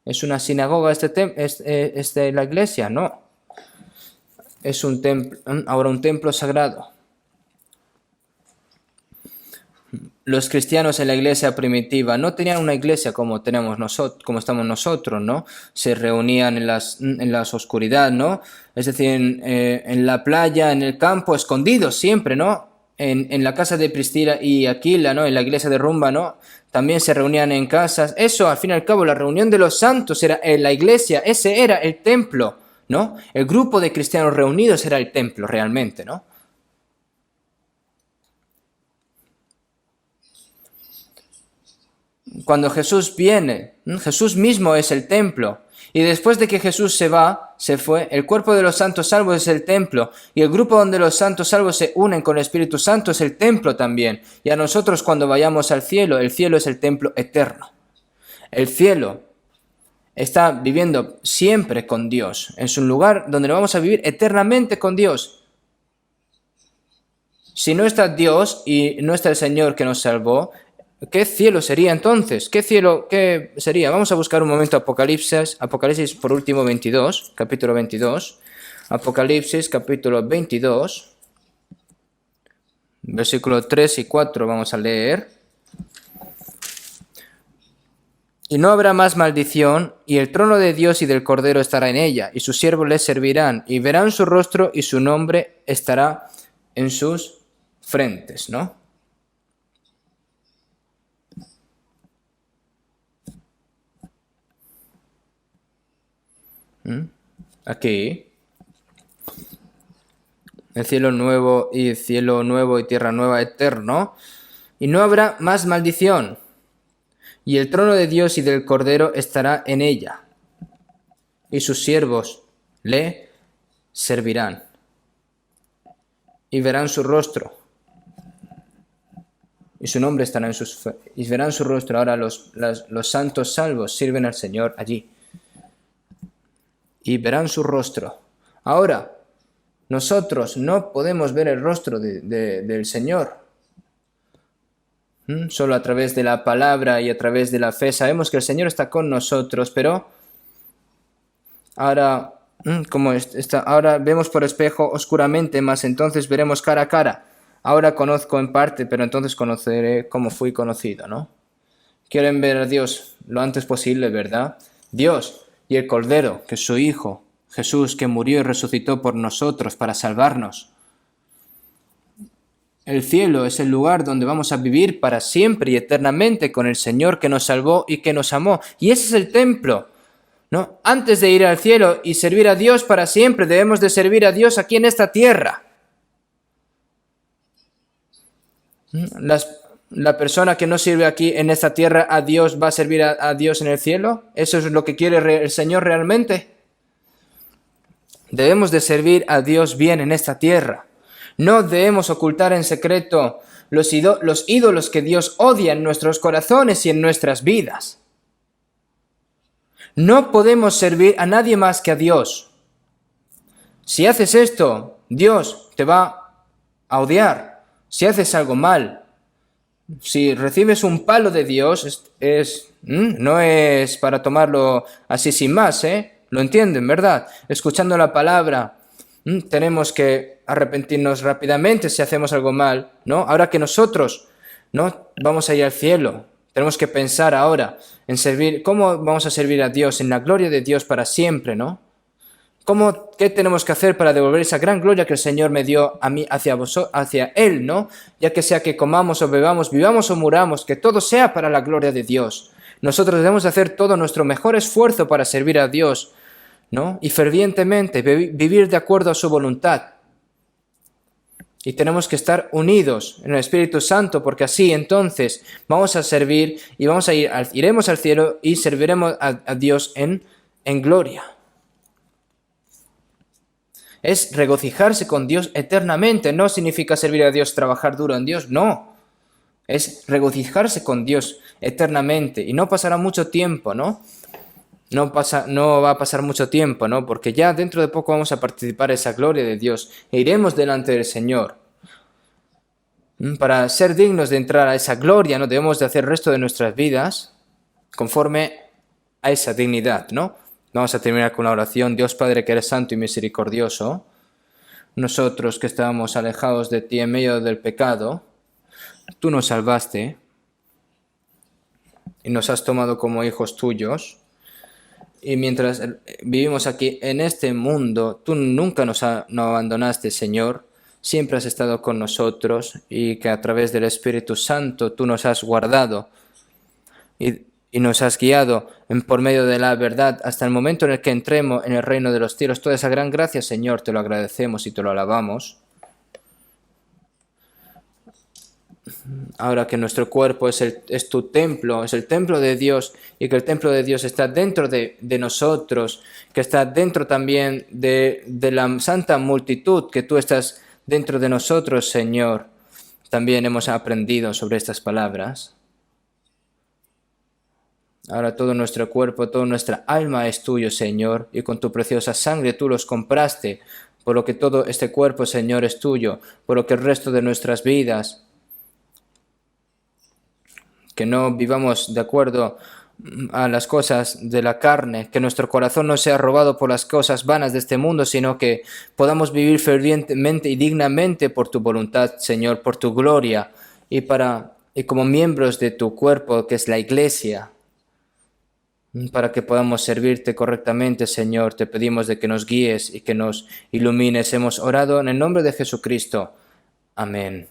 ¿Es una sinagoga la iglesia? No. Es un templo, ahora un templo sagrado. Los cristianos en la iglesia primitiva no tenían una iglesia como tenemos nosotros, como estamos nosotros, ¿no? Se reunían en las oscuridad, ¿no? Es decir, en la playa, en el campo, escondidos siempre, ¿no? En la casa de Priscila y Aquila, ¿no? En la iglesia de Rumba, ¿no? También se reunían en casas. Eso, al fin y al cabo, la reunión de los santos era en la iglesia, ese era el templo, ¿no? El grupo de cristianos reunidos era el templo realmente, ¿no? Cuando Jesús viene, Jesús mismo es el templo. Y después de que Jesús se fue, el cuerpo de los santos salvos es el templo. Y el grupo donde los santos salvos se unen con el Espíritu Santo es el templo también. Y a nosotros cuando vayamos al cielo, el cielo es el templo eterno. El cielo está viviendo siempre con Dios. Es un lugar donde vamos a vivir eternamente con Dios. Si no está Dios y no está el Señor que nos salvó, ¿qué cielo sería entonces? ¿Qué sería? Vamos a buscar un momento Apocalipsis por último 22, capítulo 22. Apocalipsis capítulo 22, versículos 3 y 4 vamos a leer. Y no habrá más maldición, y el trono de Dios y del Cordero estará en ella, y sus siervos les servirán, y verán su rostro, y su nombre estará en sus frentes, ¿no? Aquí, el cielo nuevo y tierra nueva eterno, y no habrá más maldición, y el trono de Dios y del Cordero estará en ella, y sus siervos le servirán, y verán su rostro, y su nombre estará y verán su rostro. Ahora los santos salvos sirven al Señor allí, y verán su rostro. Ahora, nosotros no podemos ver el rostro del Señor. Solo a través de la palabra y a través de la fe sabemos que el Señor está con nosotros, pero ahora, ahora vemos por espejo oscuramente, mas entonces veremos cara a cara. Ahora conozco en parte, pero entonces conoceré como fui conocido, ¿no? Quieren ver a Dios lo antes posible, ¿verdad? Dios y el Cordero, que es su Hijo, Jesús, que murió y resucitó por nosotros para salvarnos. El cielo es el lugar donde vamos a vivir para siempre y eternamente con el Señor que nos salvó y que nos amó. Y ese es el templo, ¿no? Antes de ir al cielo y servir a Dios para siempre, debemos de servir a Dios aquí en esta tierra. La persona que no sirve aquí en esta tierra a Dios va a servir a Dios en el cielo. ¿Eso es lo que quiere el Señor realmente? Debemos de servir a Dios bien en esta tierra. No debemos ocultar en secreto los ídolos que Dios odia en nuestros corazones y en nuestras vidas. No podemos servir a nadie más que a Dios. Si haces esto, Dios te va a odiar. Si haces algo mal, si recibes un palo de Dios, no es para tomarlo así sin más, ¿eh? Lo entienden, ¿verdad? Escuchando la palabra, tenemos que arrepentirnos rápidamente si hacemos algo mal, ¿no? Ahora que nosotros, ¿no?, vamos a ir al cielo, tenemos que pensar ahora en servir, ¿cómo vamos a servir a Dios en la gloria de Dios para siempre, ¿no? ¿Qué tenemos que hacer para devolver esa gran gloria que el Señor me dio a mí hacia Él, ¿no? Ya que sea que comamos o bebamos, vivamos o muramos, que todo sea para la gloria de Dios. Nosotros debemos hacer todo nuestro mejor esfuerzo para servir a Dios. ¿no? Y fervientemente vivir de acuerdo a su voluntad. Y tenemos que estar unidos en el Espíritu Santo, porque así entonces vamos a servir y iremos al cielo y serviremos a Dios en gloria. Es regocijarse con Dios eternamente. No significa servir a Dios, trabajar duro en Dios, no. Es regocijarse con Dios eternamente. Y no pasará mucho tiempo, ¿no? No va a pasar mucho tiempo, ¿no? Porque ya dentro de poco vamos a participar en esa gloria de Dios e iremos delante del Señor. Para ser dignos de entrar a esa gloria, ¿no? Debemos de hacer el resto de nuestras vidas conforme a esa dignidad, ¿no? Vamos a terminar con la oración. Dios Padre, que eres santo y misericordioso, nosotros que estábamos alejados de ti en medio del pecado, tú nos salvaste y nos has tomado como hijos tuyos. Y mientras vivimos aquí en este mundo, tú nunca nos abandonaste, Señor. Siempre has estado con nosotros y que a través del Espíritu Santo tú nos has guardado y nos has guiado por medio de la verdad hasta el momento en el que entremos en el reino de los cielos. Toda esa gran gracia, Señor, te lo agradecemos y te lo alabamos. Ahora que nuestro cuerpo es tu templo, es el templo de Dios, y que el templo de Dios está dentro de nosotros, que está dentro también de la santa multitud, que tú estás dentro de nosotros, Señor. También hemos aprendido sobre estas palabras. Ahora todo nuestro cuerpo, toda nuestra alma es tuyo, Señor, y con tu preciosa sangre tú los compraste, por lo que todo este cuerpo, Señor, es tuyo, por lo que el resto de nuestras vidas, que no vivamos de acuerdo a las cosas de la carne, que nuestro corazón no sea robado por las cosas vanas de este mundo, sino que podamos vivir fervientemente y dignamente por tu voluntad, Señor, por tu gloria, y como miembros de tu cuerpo, que es la Iglesia, para que podamos servirte correctamente, Señor. Te pedimos de que nos guíes y que nos ilumines. Hemos orado en el nombre de Jesucristo. Amén.